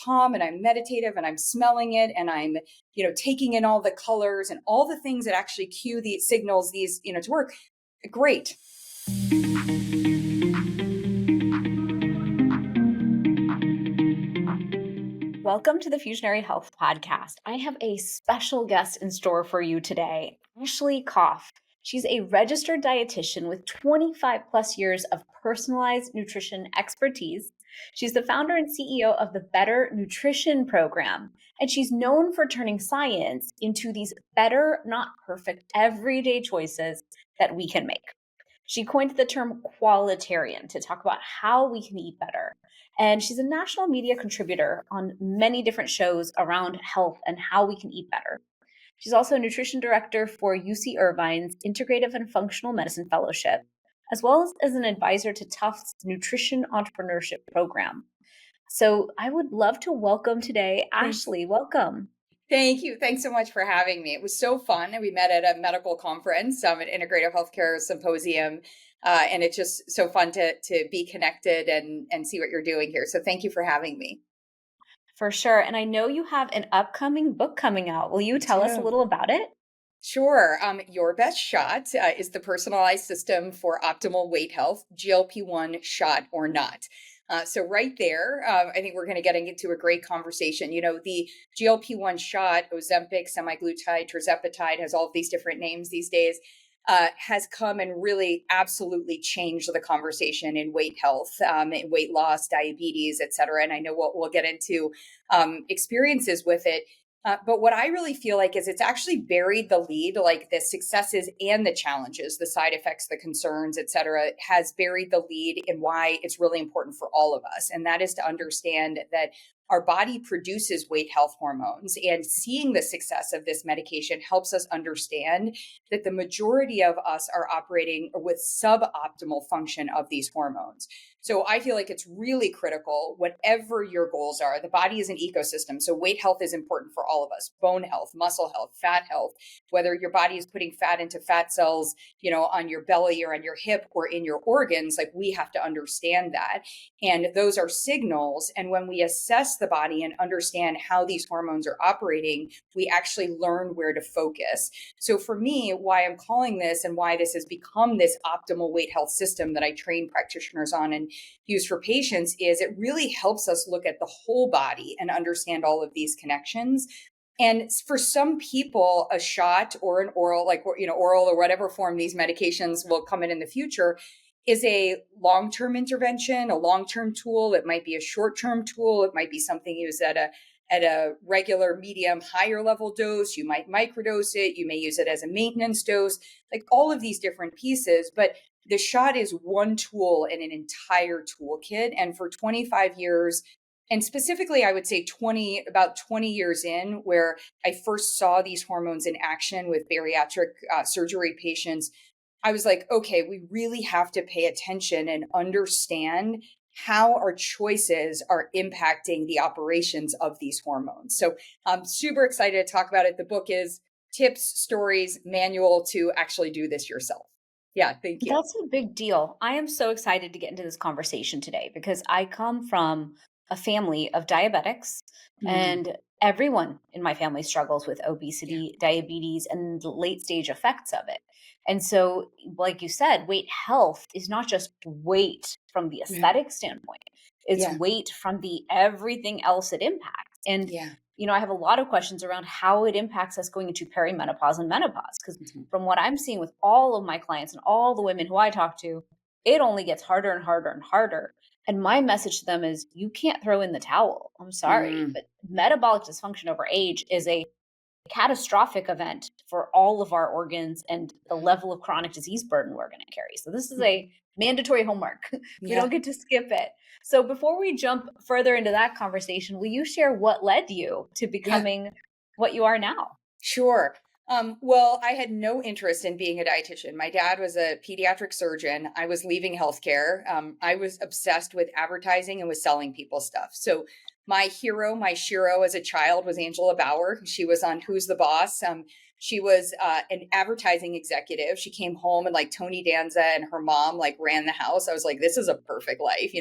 calm and I'm meditative and I'm smelling it and I'm, taking in all the colors and all the things that actually cue the signals these, to work. Great. Welcome to the Fusionary Health podcast. I have a special guest in store for you today, Ashley Koff. She's a registered dietitian with 25 plus years of personalized nutrition expertise. She's the founder and CEO of the Better Nutrition Program, and she's known for turning science into these better, not perfect, everyday choices that we can make. She coined the term qualitarian to talk about how we can eat better. And she's a national media contributor on many different shows around health and how we can eat better. She's also a nutrition director for UC Irvine's Integrative and Functional Medicine Fellowship, as well as an advisor to Tufts Nutrition Entrepreneurship Program. So I would love to welcome today, Ashley. Welcome. Thank you. Thanks so much for having me. It was so fun. We met at a medical conference, an integrative healthcare symposium. And it's just so fun to be connected and see what you're doing here. So thank you for having me. For sure. And I know you have an upcoming book coming out. Will you tell us a little about it? Sure. Your Best Shot is the personalized system for optimal weight health, GLP-1 shot or not. So right there, I think we're going to get into a great conversation. The GLP-1 shot, Ozempic, semaglutide, tirzepatide, has all of these different names these days, has come and really absolutely changed the conversation in weight health, in weight loss, diabetes, et cetera. And I know we'll get into experiences with it. But what I really feel like is it's actually buried the lead, like the successes and the challenges, the side effects, the concerns, et cetera, has buried the lead in why it's really important for all of us. And that is to understand that our body produces weight health hormones, and seeing the success of this medication helps us understand that the majority of us are operating with suboptimal function of these hormones. So I feel like it's really critical, whatever your goals are. The body is an ecosystem. So weight health is important for all of us: bone health, muscle health, fat health, whether your body is putting fat into fat cells, on your belly or on your hip or in your organs. Like, we have to understand that. And those are signals. And when we assess the body and understand how these hormones are operating, we actually learn where to focus. So for me, why I'm calling this and why this has become this optimal weight health system that I train practitioners on and use for patients is it really helps us look at the whole body and understand all of these connections. And for some people, a shot or an oral, oral or whatever form these medications will come in the future, is a long-term intervention, a long-term tool. It might be a short-term tool. It might be something used at a regular, medium, higher level dose. You might microdose it. You may use it as a maintenance dose, like all of these different pieces. But the shot is one tool in an entire toolkit. And for 25 years, and specifically, I would say about 20 years in, where I first saw these hormones in action with bariatric surgery patients, I was like, okay, we really have to pay attention and understand how our choices are impacting the operations of these hormones. So I'm super excited to talk about it. The book is Tips, Stories, Manual to actually do this yourself. Yeah, thank you. That's a big deal. I am so excited to get into this conversation today because I come from a family of diabetics, and everyone in my family struggles with obesity, diabetes, and the late stage effects of it. And so, like you said, weight health is not just weight from the aesthetic standpoint. It's weight from the everything else it impacts. And, I have a lot of questions around how it impacts us going into perimenopause and menopause. Because from what I'm seeing with all of my clients and all the women who I talk to, it only gets harder and harder and harder. And my message to them is, you can't throw in the towel. I'm sorry, but metabolic dysfunction over age is a catastrophic event for all of our organs and the level of chronic disease burden we're going to carry. So this is a mandatory homework. We don't get to skip it. So before we jump further into that conversation, will you share what led you to becoming what you are now? Sure. Well, I had no interest in being a dietitian. My dad was a pediatric surgeon. I was leaving healthcare. I was obsessed with advertising and with selling people stuff. So my hero, my shiro as a child was Angela Bauer. She was on Who's the Boss? She was an advertising executive. She came home and like Tony Danza and her mom like ran the house. I was like, this is a perfect life,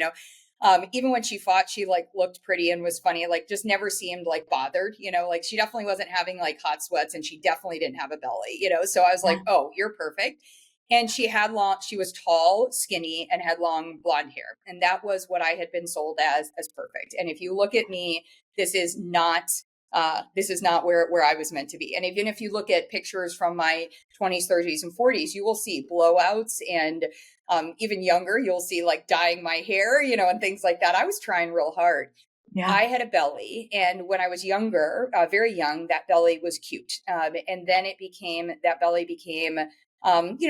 Even when she fought, she like looked pretty and was funny, like just never seemed like bothered, like she definitely wasn't having like hot sweats and she definitely didn't have a belly, so I was like, Yeah. oh, you're perfect. And she was tall, skinny, and had long blonde hair. And that was what I had been sold as perfect. And if you look at me, this is not where I was meant to be. And even if you look at pictures from my 20s, 30s, and 40s, you will see blowouts, and even younger, you'll see like dyeing my hair, and things like that. I was trying real hard. Yeah. I had a belly, and when I was younger, very young, that belly was cute. And then that belly became,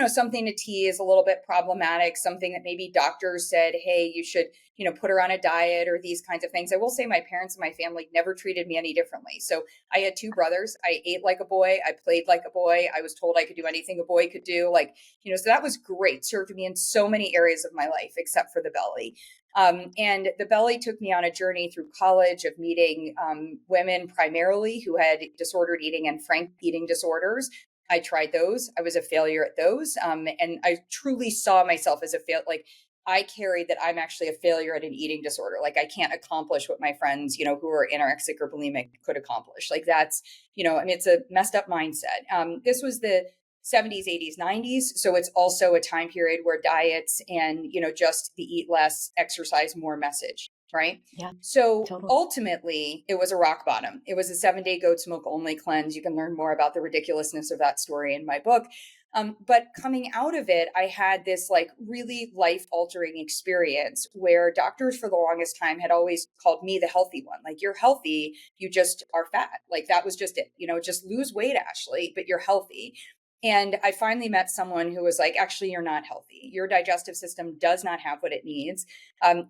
something to tease, a little bit problematic, something that maybe doctors said, hey, you should, put her on a diet or these kinds of things. I will say my parents and my family never treated me any differently. So I had two brothers. I ate like a boy. I played like a boy. I was told I could do anything a boy could do. Like, so that was great. Served me in so many areas of my life, except for the belly. And the belly took me on a journey through college of meeting women primarily who had disordered eating and frank eating disorders. I tried those. I was a failure at those. And I truly saw myself as a like I carried that I'm actually a failure at an eating disorder. Like I can't accomplish what my friends, who are anorexic or bulimic could accomplish. Like that's, it's a messed up mindset. This was the 70s, 80s, 90s. So it's also a time period where diets and, just the eat less, exercise more message, right? Yeah. So Totally. ultimately, it was a rock bottom. It was a 7-day goat's milk only cleanse. You can learn more about the ridiculousness of that story in my book. But coming out of it, I had this like really life altering experience where doctors for the longest time had always called me the healthy one. Like, you're healthy, you just are fat. Like, that was just it, just lose weight, Ashley, but you're healthy. And I finally met someone who was like, actually, you're not healthy. Your digestive system does not have what it needs.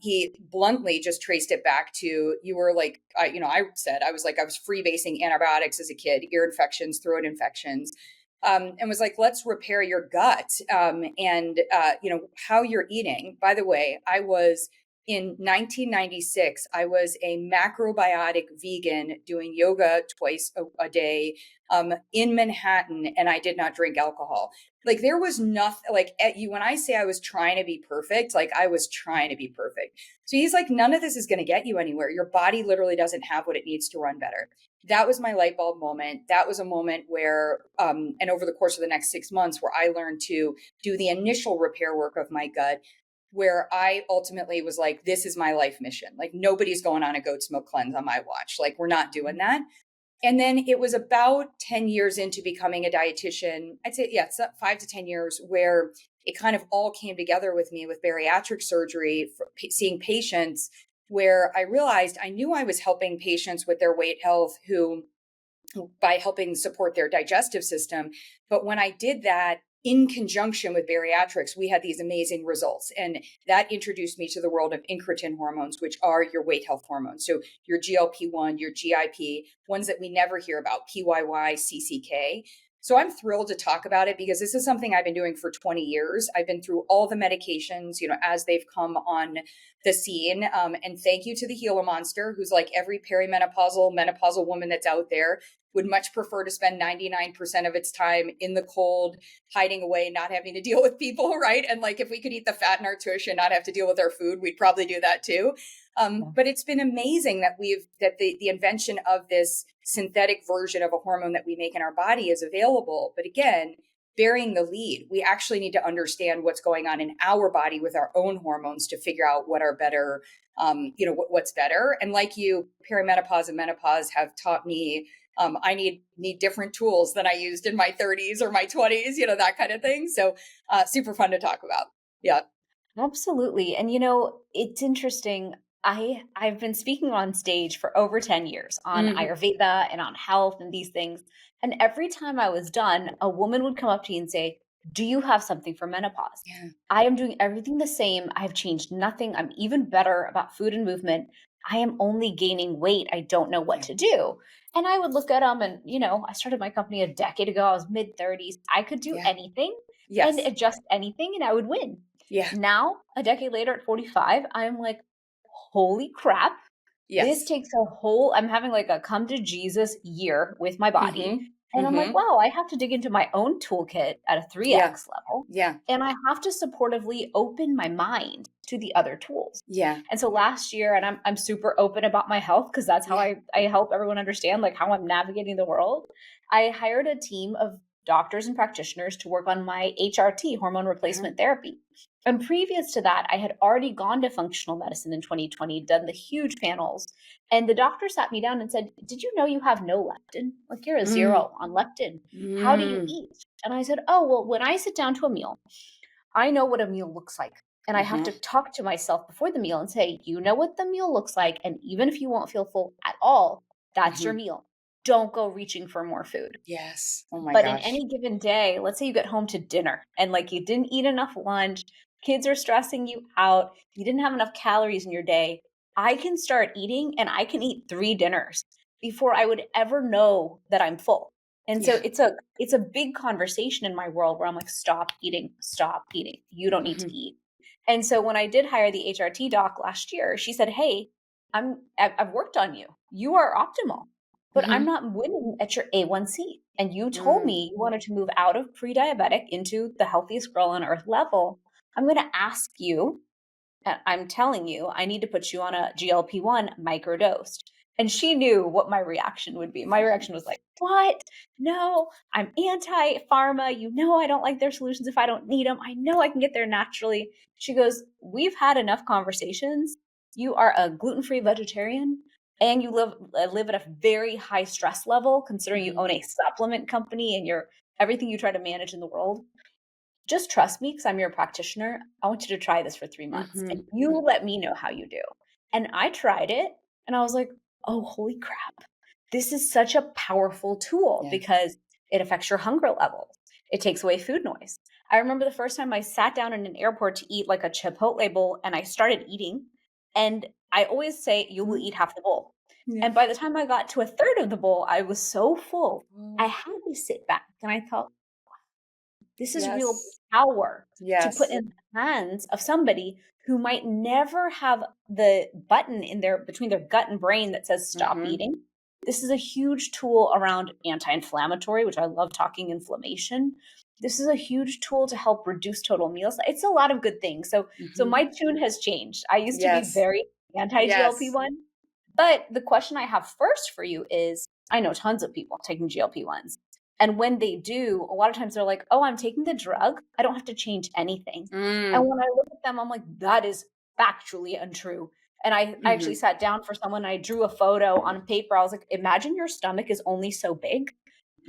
He bluntly just traced it back to, you were like, I was freebasing antibiotics as a kid, ear infections, throat infections. And was like, let's repair your gut and, how you're eating. By the way, in 1996, I was a macrobiotic vegan doing yoga twice a day in Manhattan, and I did not drink alcohol. Like, there was nothing like at you when I say I was trying to be perfect, like I was trying to be perfect. So he's like, none of this is going to get you anywhere. Your body literally doesn't have what it needs to run better. That was my light bulb moment. That was a moment where, and over the course of the next 6 months, where I learned to do the initial repair work of my gut, where I ultimately was like, this is my life mission. Like, nobody's going on a goat's milk cleanse on my watch. Like, we're not doing that. And then it was about 10 years into becoming a dietitian. I'd say, yeah, it's 5 to 10 years where it kind of all came together with me with bariatric surgery, seeing patients where I realized I knew I was helping patients with their weight health by helping support their digestive system. But when I did that in conjunction with bariatrics, we had these amazing results. And that introduced me to the world of incretin hormones, which are your weight health hormones. So your GLP-1, your GIP, ones that we never hear about, PYY, CCK. So I'm thrilled to talk about it because this is something I've been doing for 20 years. I've been through all the medications, as they've come on the scene. And thank you to the Gila Monster, who's like every menopausal woman that's out there would much prefer to spend 99% of its time in the cold, hiding away, not having to deal with people, right? And like, if we could eat the fat in our tush and not have to deal with our food, we'd probably do that too. But it's been amazing that the invention of this synthetic version of a hormone that we make in our body is available. But again, bearing the lead, we actually need to understand what's going on in our body with our own hormones to figure out what are better, what's better. And like you, perimenopause and menopause have taught me I need different tools than I used in my 30s or my 20s, that kind of thing. So super fun to talk about. Yeah. Absolutely. And it's interesting. I've been speaking on stage for over 10 years on Mm-hmm. Ayurveda and on health and these things. And every time I was done, a woman would come up to me and say, "Do you have something for menopause?" Yeah. I am doing everything the same. I've changed nothing. I'm even better about food and movement. I am only gaining weight. I don't know what Yeah. to do. And I would look at them and, I started my company a decade ago. I was mid 30s. I could do Yeah. anything and Yes. adjust anything and I would win. Yeah. Now, a decade later at 45, I'm like, holy crap. This Yes. takes I'm having like a come to Jesus year with my body. Mm-hmm. And I'm like, Mm-hmm. wow, I have to dig into my own toolkit at a Yeah. 3x level. Yeah. And I have to supportively open my mind to the other tools. Yeah. And so last year, and I'm super open about my health because that's how Yeah. I help everyone understand like how I'm navigating the world. I hired a team of doctors and practitioners to work on my HRT, hormone Uh-huh. replacement therapy. And previous to that, I had already gone to functional medicine in 2020, done the huge panels. And the doctor sat me down and said, did you know you have no leptin? Like you're a Mm. 0 on leptin. How do you Mm. eat? And I said, oh, well, when I sit down to a meal, I know what a meal looks like. And I have Uh-huh. to talk to myself before the meal and say, you know what the meal looks like. And even if you won't feel full at all, that's your Mm-hmm. meal. Don't go reaching for more food. Yes. Oh my But in gosh. any given day, let's say you get home to dinner and like you didn't eat enough lunch, kids are stressing you out, you didn't have enough calories in your day. I can start eating and I can eat 3 dinners before I would ever know that I'm full. And so Yeah. it's a big conversation in my world where I'm like, stop eating, stop eating. You don't need Mm-hmm. to eat. And so when I did hire the HRT doc last year, she said, hey, I've worked on you. You are optimal, but I'm Mm-hmm. not winning at your A1C. And you told Mm. me you wanted to move out of pre-diabetic into the healthiest girl on earth level. I'm going to ask you, and I'm telling you, I need to put you on a GLP-1 microdosed. And she knew what my reaction would be. My reaction was like, what? No, I'm anti pharma. You know, I don't like their solutions if I don't need them. I know I can get there naturally. She goes, we've had enough conversations. You are a gluten-free vegetarian and you live at a very high stress level considering you Mm. own a supplement company and you're everything you try to manage in the world. Just trust me because I'm your practitioner. I want you to try this for 3 months Mm-hmm. and you let me know how you do. And I tried it and I was like, oh, holy crap. This is such a powerful tool Yeah. because it affects your hunger levels. It takes away food noise. I remember the first time I sat down in an airport to eat like a Chipotle bowl and I started eating. And I always say, you will Mm. eat half the bowl. Yeah. And by the time I got to a third of the bowl, I was so full. I Oh. had to sit back and I thought, this is real Yes. power to put Yes. in the hands of somebody who might never have the button in their between their gut and brain that says stop Mm-hmm. eating. This is a huge tool around anti-inflammatory, which I love talking inflammation. This is a huge tool to help reduce total meals. It's a lot of good things. So Mm-hmm. my tune has changed. I used to be Yes. very anti Yes. GLP-1, but the question I have first for you is I know tons of people taking GLP-1s. And when they do, a lot of times they're like, oh, I'm taking the drug. I don't have to change anything. And Mm. when I look at them, I'm like, that is factually untrue. And I actually Mm-hmm. sat down for someone, I drew a photo on paper. I was like, imagine your stomach is only so big.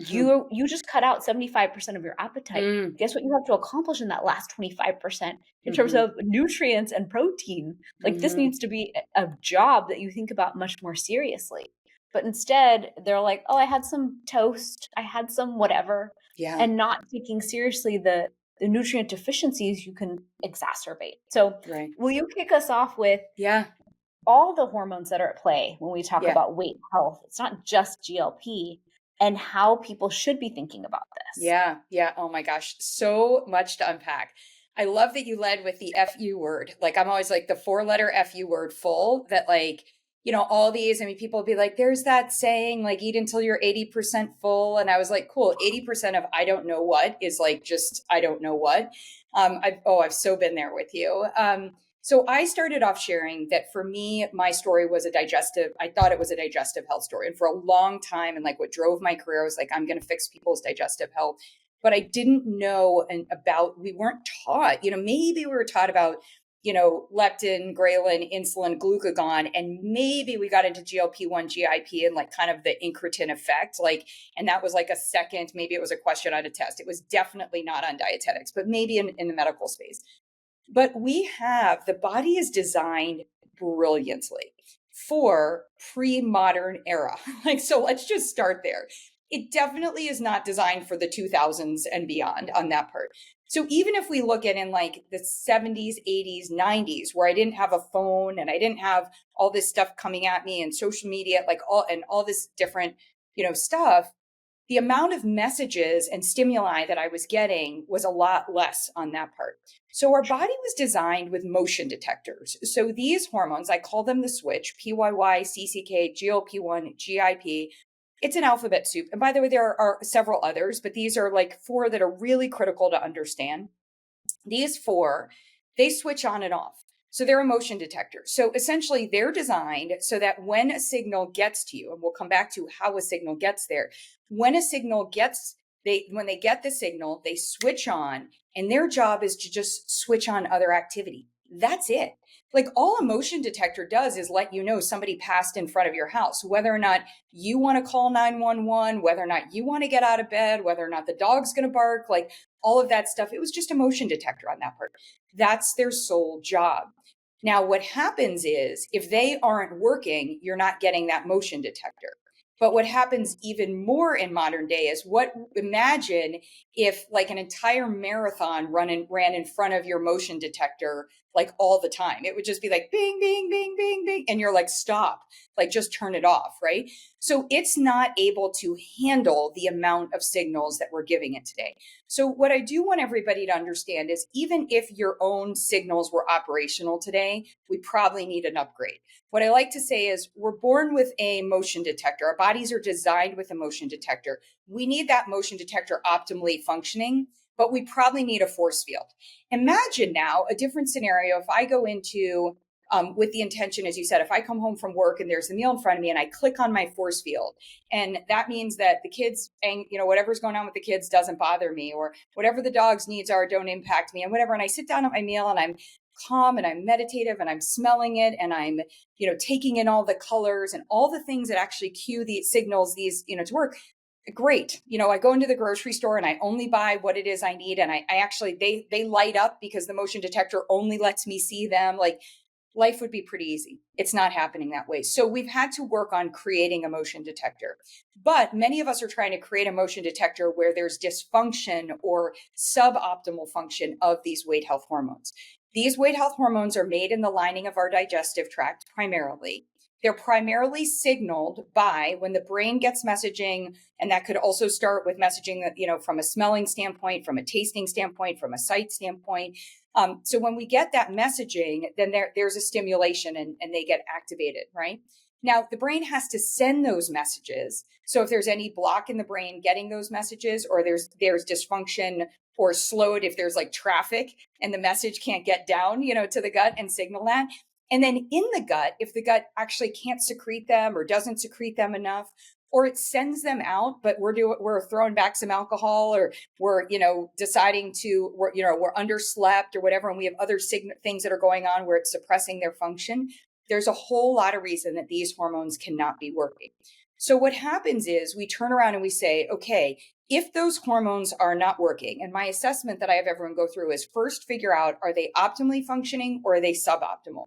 Mm-hmm. You just cut out 75% of your appetite. Mm. Guess what you have to accomplish in that last 25% in terms Mm-hmm. of nutrients and protein? Like this Mm-hmm. needs to be a job that you think about much more seriously. But instead, they're like, "Oh, I had some toast, I had some whatever," Yeah. and not taking seriously the nutrient deficiencies you can exacerbate. So, Right. will you kick us off with Yeah. all the hormones that are at play when we talk Yeah. about weight health? It's not just GLP and how people should be thinking about this. Yeah. Yeah. Oh my gosh. So much to unpack. I love that you led with the FU word. Like I'm always like the 4 letter FU word full that like, all these, I mean, people will be like, there's that saying, like eat until you're 80% full. And I was like, cool, 80% of I don't know what is like just I don't know what. I've so been there with you. So I started off sharing that for me, my story was I thought it was a digestive health story. And for a long time, and like what drove my career was like, I'm going to fix people's digestive health. But I didn't know we weren't taught, maybe we were taught about, leptin, ghrelin, insulin, glucagon, and maybe we got into GLP-1, GIP and like kind of the incretin effect. Like, and that was like a second, maybe it was a question on a test. It was definitely not on dietetics, but maybe in the medical space. But the body is designed brilliantly for pre-modern era. Like, so let's just start there. It definitely is not designed for the 2000s and beyond on that part. So even if we look at in like the 70s, 80s, 90s, where I didn't have a phone and I didn't have all this stuff coming at me and social media, like all this different, stuff, the amount of messages and stimuli that I was getting was a lot less on that part. So our body was designed with motion detectors. So these hormones, I call them the switch, PYY, CCK, GLP-1, GIP. It's an alphabet soup. And by the way, there are several others, but these are like 4 that are really critical to understand. These 4, they switch on and off. So they're emotion detectors. So essentially they're designed so that when a signal gets to you, and we'll come back to how a signal gets there, when a signal gets, when they get the signal, they switch on, and their job is to just switch on other activity. That's it. Like all a motion detector does is let you know somebody passed in front of your house, whether or not you want to call 911, whether or not you want to get out of bed, whether or not the dog's going to bark, like all of that stuff. It was just a motion detector on that part. That's their sole job. Now, what happens is if they aren't working, you're not getting that motion detector. But what happens even more in modern day is imagine if like an entire marathon ran in front of your motion detector, like all the time. It would just be like, bing, bing, bing, bing, bing. And you're like, stop, like just turn it off, right? So it's not able to handle the amount of signals that we're giving it today. So what I do want everybody to understand is even if your own signals were operational today, we probably need an upgrade. What I like to say is we're born with a motion detector. Our bodies are designed with a motion detector. We need that motion detector optimally functioning, but we probably need a force field. Imagine now a different scenario. If I go into, with the intention, as you said, if I come home from work and there's a meal in front of me and I click on my force field, and that means that the kids and, whatever's going on with the kids doesn't bother me, or whatever the dog's needs are don't impact me and whatever. And I sit down at my meal and I'm calm and I'm meditative and I'm smelling it and I'm, taking in all the colors and all the things that actually cue the signals, these, to work. Great. I go into the grocery store and I only buy what it is I need. And I actually, they light up because the motion detector only lets me see them. Like life would be pretty easy. It's not happening that way. So we've had to work on creating a motion detector, but many of us are trying to create a motion detector where there's dysfunction or suboptimal function of these weight health hormones. These weight health hormones are made in the lining of our digestive tract primarily. They're primarily signaled by when the brain gets messaging, and that could also start with messaging that, from a smelling standpoint, from a tasting standpoint, from a sight standpoint. So when we get that messaging, then there's a stimulation and they get activated, right? Now, the brain has to send those messages. So if there's any block in the brain getting those messages, or there's dysfunction or slowed, if there's like traffic and the message can't get down, to the gut and signal that. And then in the gut, if the gut actually can't secrete them or doesn't secrete them enough, or it sends them out, but we're throwing back some alcohol, or we're, deciding we're underslept or whatever, and we have other things that are going on where it's suppressing their function. There's a whole lot of reason that these hormones cannot be working. So what happens is we turn around and we say, okay, if those hormones are not working, and my assessment that I have everyone go through is first figure out, are they optimally functioning or are they suboptimal?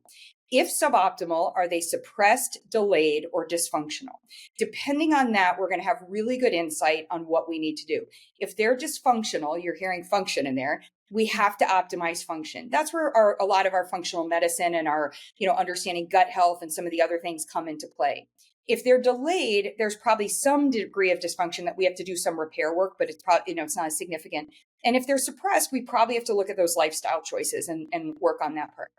If suboptimal, are they suppressed, delayed, or dysfunctional? Depending on that, we're going to have really good insight on what we need to do. If they're dysfunctional, you're hearing function in there, we have to optimize function. That's where a lot of our functional medicine and our, understanding gut health and some of the other things come into play. If they're delayed, there's probably some degree of dysfunction that we have to do some repair work, but it's probably, it's not as significant. And if they're suppressed, we probably have to look at those lifestyle choices and work on that part.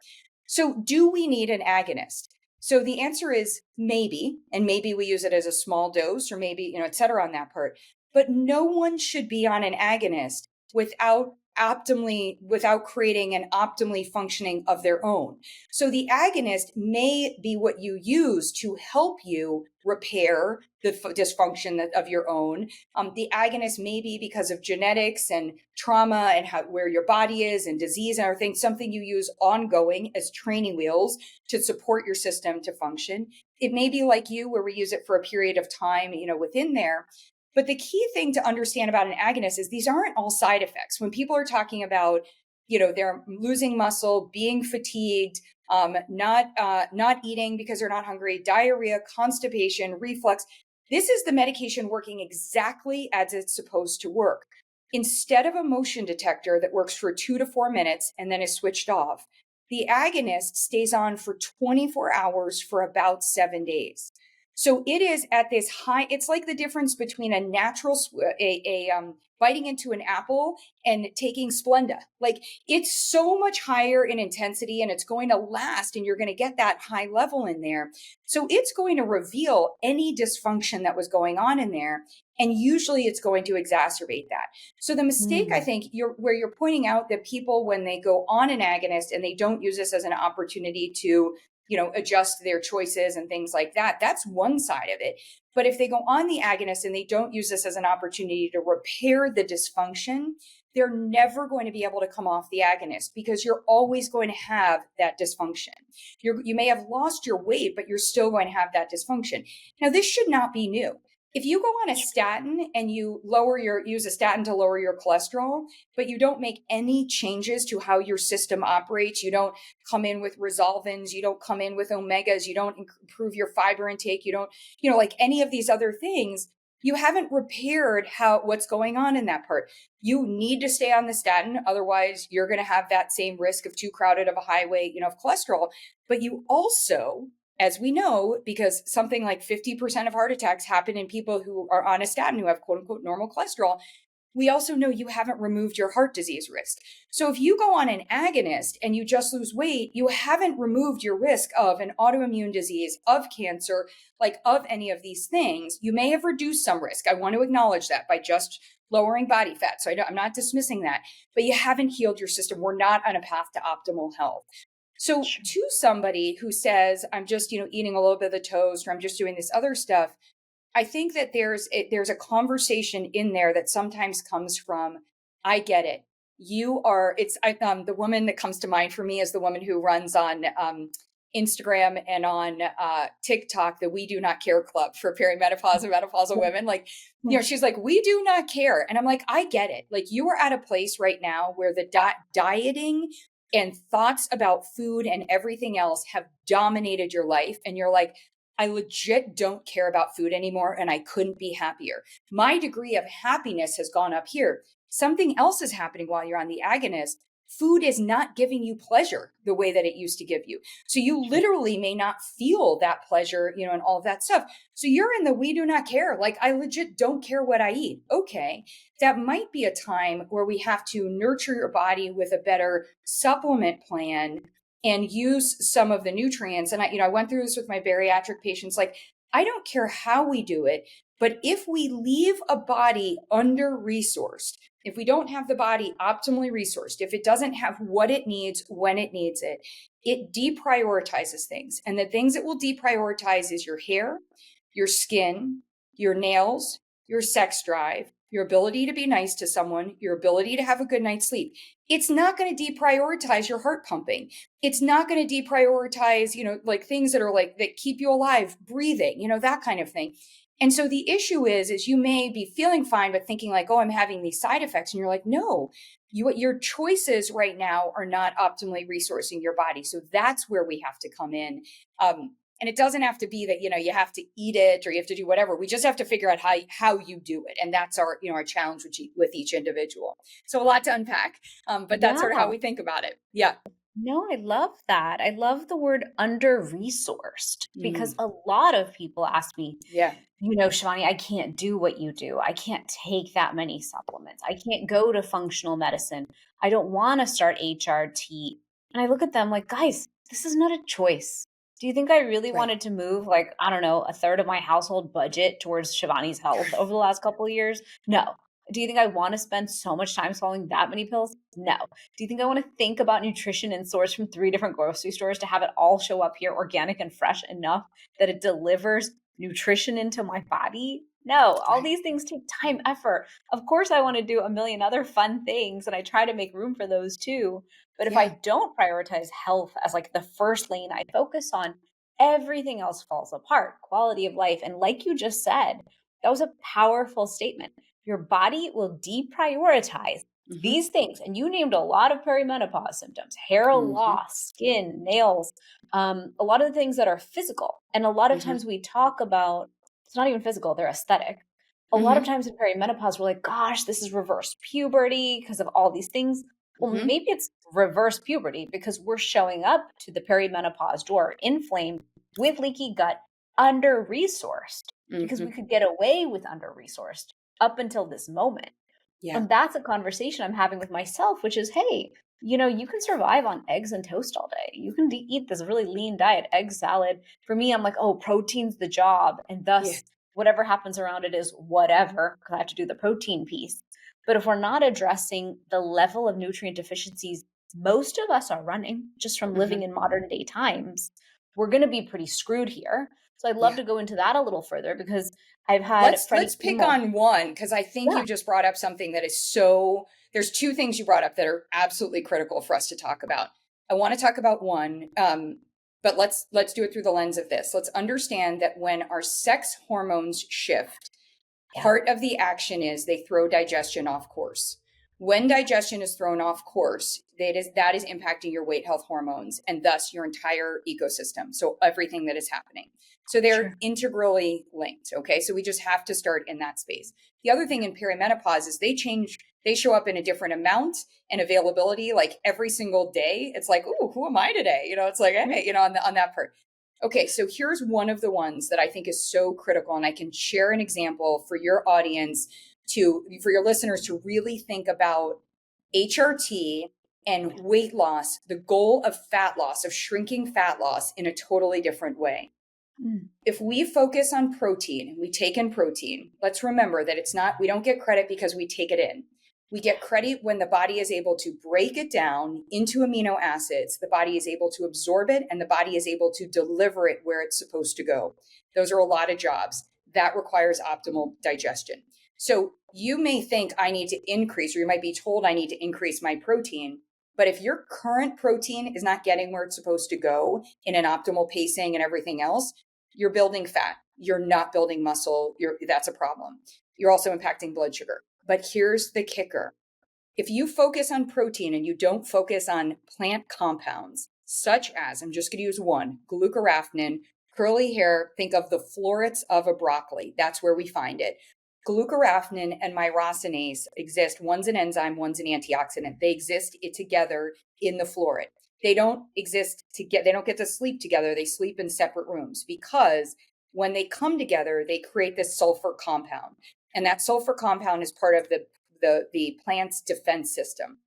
So do we need an agonist? So the answer is maybe, and maybe we use it as a small dose or maybe, et cetera on that part, but no one should be on an agonist without creating an optimally functioning of their own. So the agonist may be what you use to help you repair the dysfunction of your own. The agonist may be because of genetics and trauma and where your body is and disease and everything, something you use ongoing as training wheels to support your system to function. It may be like you, where we use it for a period of time, within there. But the key thing to understand about an agonist is these aren't all side effects. When people are talking about, they're losing muscle, being fatigued, not eating because they're not hungry, diarrhea, constipation, reflux, this is the medication working exactly as it's supposed to work. Instead of a motion detector that works for 2 to 4 minutes and then is switched off, the agonist stays on for 24 hours for about 7 days. So it is at this high, it's like the difference between a natural, biting into an apple and taking Splenda. Like it's so much higher in intensity and it's going to last and you're going to get that high level in there. So it's going to reveal any dysfunction that was going on in there. And usually it's going to exacerbate that. So the mistake, I think, where you're pointing out that people, when they go on an agonist and they don't use this as an opportunity to, adjust their choices and things like that, that's one side of it. But if they go on the agonist and they don't use this as an opportunity to repair the dysfunction, they're never going to be able to come off the agonist because you're always going to have that dysfunction. You may have lost your weight, but you're still going to have that dysfunction. Now, this should not be new. If you go on a statin and you use a statin to lower your cholesterol, but you don't make any changes to how your system operates, you don't come in with resolvins, you don't come in with omegas, you don't improve your fiber intake, you don't, like any of these other things, you haven't repaired what's going on in that part. You need to stay on the statin. Otherwise, you're going to have that same risk of too crowded of a highway, of cholesterol. But you also, as we know, because something like 50% of heart attacks happen in people who are on a statin who have quote unquote normal cholesterol, we also know you haven't removed your heart disease risk. So if you go on an agonist and you just lose weight, you haven't removed your risk of an autoimmune disease, of cancer, like of any of these things. You may have reduced some risk. I want to acknowledge that by just lowering body fat. So I'm not dismissing that, but you haven't healed your system. We're not on a path to optimal health. So to somebody who says, I'm just, eating a little bit of the toast, or I'm just doing this other stuff, I think that there's a conversation in there that sometimes comes from, I get it. The woman that comes to mind for me is the woman who runs on Instagram and on TikTok, the We Do Not Care Club for perimenopause and menopausal women. Like, she's like, we do not care. And I'm like, I get it. Like, you are at a place right now where the dieting and thoughts about food and everything else have dominated your life. And you're like, I legit don't care about food anymore and I couldn't be happier. My degree of happiness has gone up here. Something else is happening while you're on the agonist. Food is not giving you pleasure the way that it used to give you. So you literally may not feel that pleasure, and all of that stuff. So you're in the we do not care. Like, I legit don't care what I eat. Okay. That might be a time where we have to nurture your body with a better supplement plan and use some of the nutrients. And I went through this with my bariatric patients. Like, I don't care how we do it, but if we leave a body under-resourced, if we don't have the body optimally resourced, if it doesn't have what it needs when it needs it, it deprioritizes things. And the things it will deprioritize is your hair, your skin, your nails, your sex drive, your ability to be nice to someone, your ability to have a good night's sleep. It's not going to deprioritize your heart pumping. It's not going to deprioritize, like things that are like, that keep you alive, breathing, that kind of thing. And so the issue is you may be feeling fine, but thinking like, oh, I'm having these side effects. And you're like, no, your choices right now are not optimally resourcing your body. So that's where we have to come in. And it doesn't have to be that, you have to eat it or you have to do whatever. We just have to figure out how you do it. And that's our challenge with each individual. So a lot to unpack, but that's sort of how we think about it. Yeah. No, I love that. I love the word under-resourced because a lot of people ask me, Shivani, I can't do what you do. I can't take that many supplements. I can't go to functional medicine. I don't want to start HRT. And I look at them like, guys, this is not a choice. Do you think I really wanted to move, like, I don't know, a third of my household budget towards Shivani's health over the last couple of years? No. Do you think I want to spend so much time swallowing that many pills? No. Do you think I want to think about nutrition and source from 3 different grocery stores to have it all show up here organic and fresh enough that it delivers nutrition into my body? No, all these things take time, effort. Of course, I want to do a million other fun things, and I try to make room for those too. But if I don't prioritize health as like the first lane I focus on, everything else falls apart. Quality of life. And like you just said, that was a powerful statement. Your body will deprioritize these things. And you named a lot of perimenopause symptoms: hair loss, skin, nails, a lot of the things that are physical. And a lot of times we talk about, it's not even physical, they're aesthetic. A lot of times in perimenopause, we're like, gosh, this is reverse puberty because of all these things. Well, maybe it's reverse puberty because we're showing up to the perimenopause door inflamed with leaky gut, under-resourced because we Mm-hmm. could get away with under-resourced up until this moment. Yeah. And that's a conversation I'm having with myself, which is, hey, you can survive on eggs and toast all day. You can eat this really lean diet, egg salad. For me, I'm like, oh, protein's the job. And Yeah. thus, whatever happens around it is whatever, because I have to do the protein piece. But if we're not addressing the level of nutrient deficiencies most of us are running just from living Mm-hmm. in modern day times, we're going to be pretty screwed here. So I'd love Yeah. to go into that a little further because I've had Let's pick on one, because I think yeah, you just brought up something that is so, there's two things you brought up that are absolutely critical for us to talk about. I want to talk about one, but let's do it through the lens of this. Let's understand that when our sex hormones shift, yeah, part of the action is they throw digestion off course. When digestion is thrown off course, that is impacting your weight health hormones and thus your entire ecosystem. So everything that is happening. So they're sure. integrally linked. Okay. So we just have to start in that space. The other thing in perimenopause is they show up in a different amount and availability like every single day. It's like, oh, who am I today? It's like, Mhm. hey, on that part. Okay, so here's one of the ones that I think is so critical, and I can share an example for your audience for your listeners to really think about HRT and weight loss, the goal of fat loss, of shrinking fat loss in a totally different way. Mm, If we focus on protein and we take in protein, let's remember that we don't get credit because we take it in. We get credit when the body is able to break it down into amino acids, the body is able to absorb it, and the body is able to deliver it where it's supposed to go. Those are a lot of jobs. That requires optimal digestion. So you may think I need to increase, or you might be told I need to increase my protein. But if your current protein is not getting where it's supposed to go in an optimal pacing and everything else, you're building fat. You're not building muscle. That's a problem. You're also impacting blood sugar. But here's the kicker. If you focus on protein and you don't focus on plant compounds, such as, I'm just going to use one, glucoraphanin, curly hair, think of the florets of a broccoli. That's where we find it. Glucoraphanin and myrosinase exist. One's an enzyme, one's an antioxidant. They exist together in the floret. They don't exist together. They don't get to sleep together. They sleep in separate rooms because when they come together, they create this sulfur compound. And that sulfur compound is part of the plant's defense system.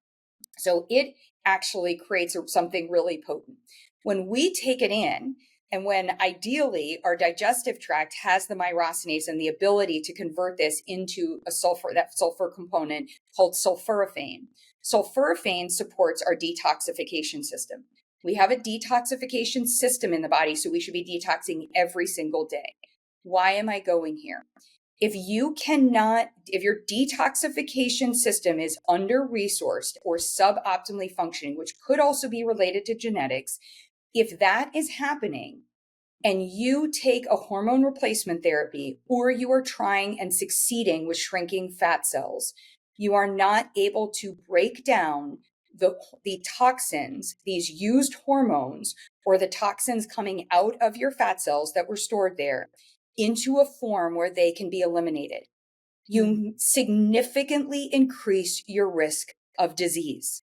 So it actually creates something really potent. When we take it in, and when ideally our digestive tract has the myrosinase and the ability to convert this into that sulfur component called sulforaphane. Sulforaphane supports our detoxification system. We have a detoxification system in the body, so we should be detoxing every single day. Why am I going here? If your detoxification system is under resourced or suboptimally functioning, which could also be related to genetics, if that is happening and you take a hormone replacement therapy or you are trying and succeeding with shrinking fat cells, you are not able to break down the toxins, these used hormones, or the toxins coming out of your fat cells that were stored there into a form where they can be eliminated. You significantly increase your risk of disease.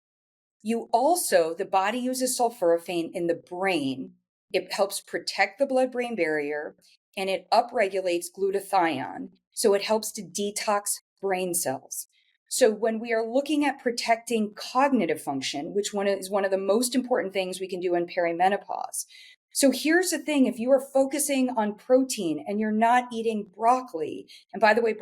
The body uses sulforaphane in the brain. It helps protect the blood-brain barrier and it upregulates glutathione. So it helps to detox brain cells. So when we are looking at protecting cognitive function, which is one of the most important things we can do in perimenopause. So here's the thing, if you are focusing on protein and you're not eating broccoli, and by the way,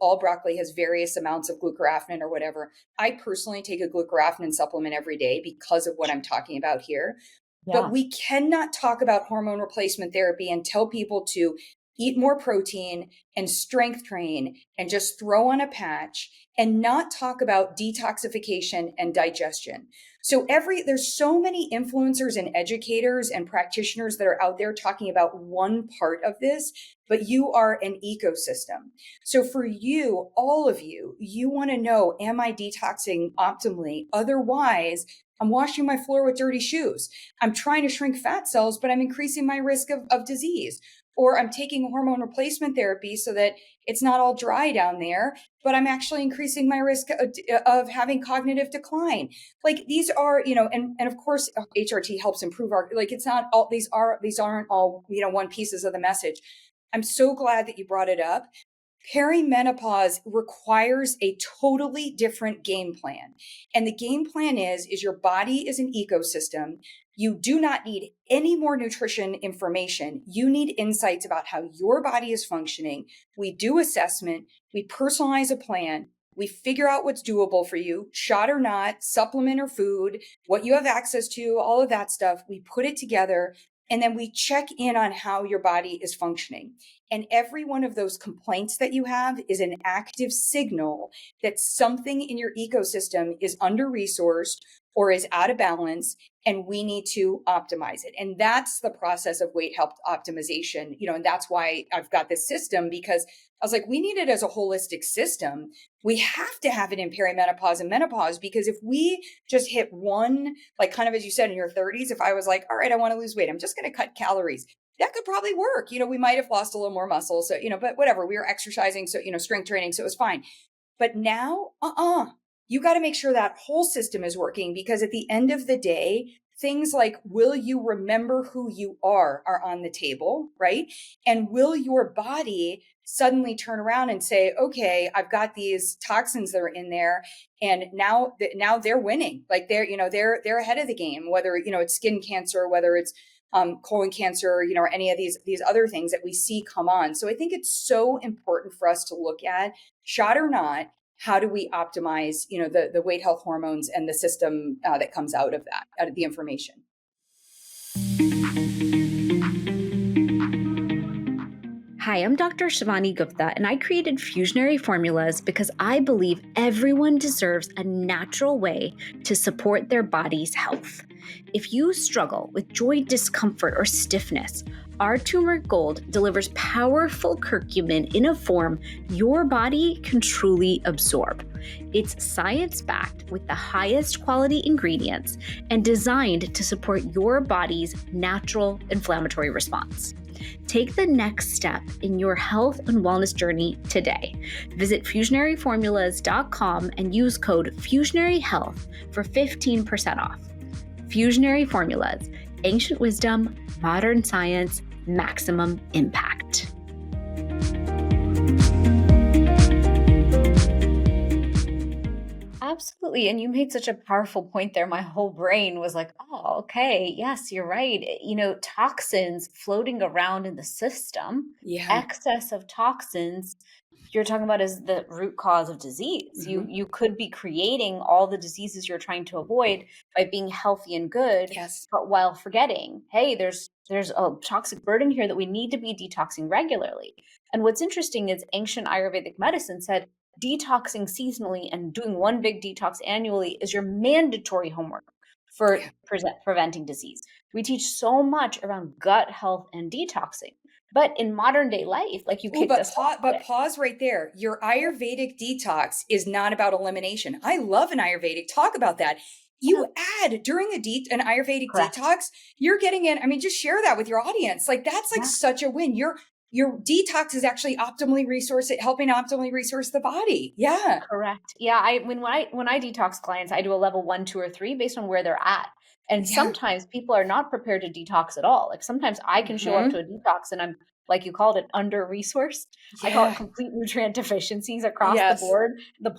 all broccoli has various amounts of glucoraphanin or whatever. I personally take a glucoraphanin supplement every day because of what I'm talking about here. But yeah. we cannot talk about hormone replacement therapy and tell people to eat more protein and strength train and just throw on a patch and not talk about detoxification and digestion. So there's so many influencers and educators and practitioners that are out there talking about one part of this, but you are an ecosystem. So for you, all of you, you want to know, am I detoxing optimally? Otherwise, I'm washing my floor with dirty shoes. I'm trying to shrink fat cells, but I'm increasing my risk of disease. or I'm taking hormone replacement therapy so that it's not all dry down there, but I'm actually increasing my risk of having cognitive decline. Like these are, and of course HRT helps improve our, like, it's not all, these aren't all, one pieces of the message. I'm so glad that you brought it up. Perimenopause requires a totally different game plan. And the game plan is your body is an ecosystem. You do not need any more nutrition information. You need insights about how your body is functioning. We do assessment. We personalize a plan. We figure out what's doable for you, shot or not, supplement or food, what you have access to, all of that stuff. We put it together. And then we check in on how your body is functioning. And every one of those complaints that you have is an active signal that something in your ecosystem is under-resourced or is out of balance, and we need to optimize it. And that's the process of weight health optimization, and that's why I've got this system, because I was like, we need it as a holistic system. We have to have it in perimenopause and menopause, because if we just hit one, like kind of as you said in your 30s, if I was like, all right, I want to lose weight, I'm just going to cut calories. That could probably work. We might have lost a little more muscle. So, but whatever, we were exercising. So, strength training. So it was fine. But now, you got to make sure that whole system is working, because at the end of the day, things like, will you remember who you are on the table, right? And will your body suddenly turn around and say, okay, I've got these toxins that are in there, and now they're winning. Like they're ahead of the game, whether, it's skin cancer, whether it's colon cancer, or any of these other things that we see come on. So I think it's so important for us to look at, shot or not, how do we optimize, the weight health hormones and the system that comes out of that, out of the information. Hi, I'm Dr. Shivani Gupta, and I created Fusionary Formulas because I believe everyone deserves a natural way to support their body's health. If you struggle with joint discomfort or stiffness, our Turmeric Gold delivers powerful curcumin in a form your body can truly absorb. It's science-backed with the highest quality ingredients and designed to support your body's natural inflammatory response. Take the next step in your health and wellness journey today. Visit FusionaryFormulas.com and use code Fusionary Health for 15% off. Fusionary Formulas, ancient wisdom, modern science, maximum impact. Absolutely. And you made such a powerful point there. My whole brain was like, oh, okay. Yes, you're right. Toxins floating around in the system, excess of toxins, you're talking about is the root cause of disease. Mm-hmm. You could be creating all the diseases you're trying to avoid by being healthy and good, but while forgetting, hey, there's a toxic burden here that we need to be detoxing regularly. And what's interesting is ancient Ayurvedic medicine said detoxing seasonally and doing one big detox annually is your mandatory homework for preventing disease. We teach so much around gut health and detoxing. But in modern day life, like you kicked us off. But pause right there. Your Ayurvedic detox is not about elimination. I love an Ayurvedic. Talk about that. You add during an Ayurvedic detox, you're getting in. I mean, just share that with your audience. Like that's like such a win. Your detox is actually helping optimally resource the body. Yeah. Correct. Yeah. When I detox clients, I do a level 1, 2, or 3 based on where they're at. And sometimes people are not prepared to detox at all. Like sometimes I can show up to a detox and I'm, like you called it, under-resourced. I call it complete nutrient deficiencies across the board. The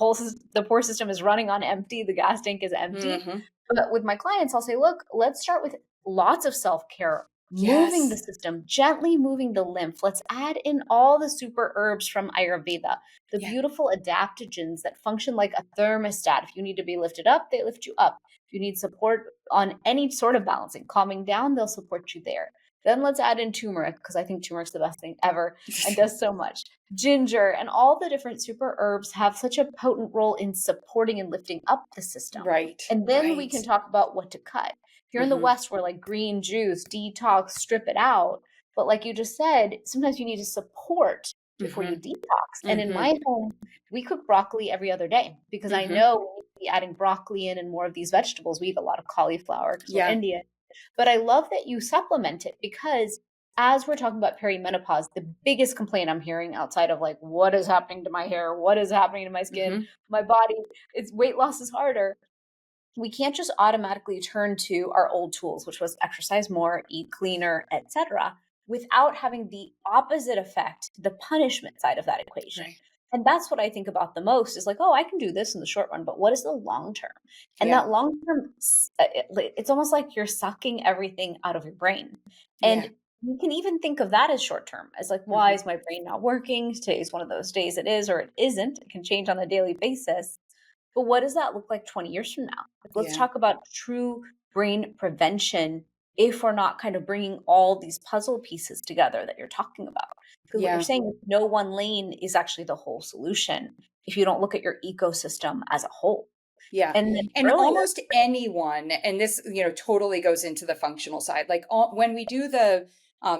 pore system is running on empty. The gas tank is empty. Mm-hmm. But with my clients, I'll say, look, let's start with lots of self-care, moving the system, gently moving the lymph. Let's add in all the super herbs from Ayurveda, the beautiful adaptogens that function like a thermostat. If you need to be lifted up, they lift you up. If you need support on any sort of balancing, calming down, they'll support you there. Then let's add in turmeric, because I think turmeric's the best thing ever and does so much. Ginger and all the different super herbs have such a potent role in supporting and lifting up the system. Right. And then we can talk about what to cut. Here in the West, we're like green juice, detox, strip it out. But like you just said, sometimes you need to support before you detox. And in my home, we cook broccoli every other day because I know we need to be adding broccoli in and more of these vegetables. We eat a lot of cauliflower because we're Indian. But I love that you supplement it, because as we're talking about perimenopause, the biggest complaint I'm hearing outside of like, what is happening to my hair? What is happening to my skin? My body, it's weight loss is harder. We can't just automatically turn to our old tools, which was exercise more, eat cleaner, etc., without having the opposite effect, the punishment side of that equation. Right. And that's what I think about the most is like, oh, I can do this in the short run, but what is the long term? And Yeah. that long term, it's almost like you're sucking everything out of your brain. Yeah. And you can even think of that as short term, as like, why is my brain not working? Today's one of those days it is or it isn't. It can change on a daily basis. But what does that look like 20 years from now? Like, let's Yeah. talk about true brain prevention if we're not kind of bringing all these puzzle pieces together that you're talking about. Because what you're saying is no one lane is actually the whole solution if you don't look at your ecosystem as a whole. Yeah. And then And earlier, almost anyone, and this, totally goes into the functional side. Like when we do the,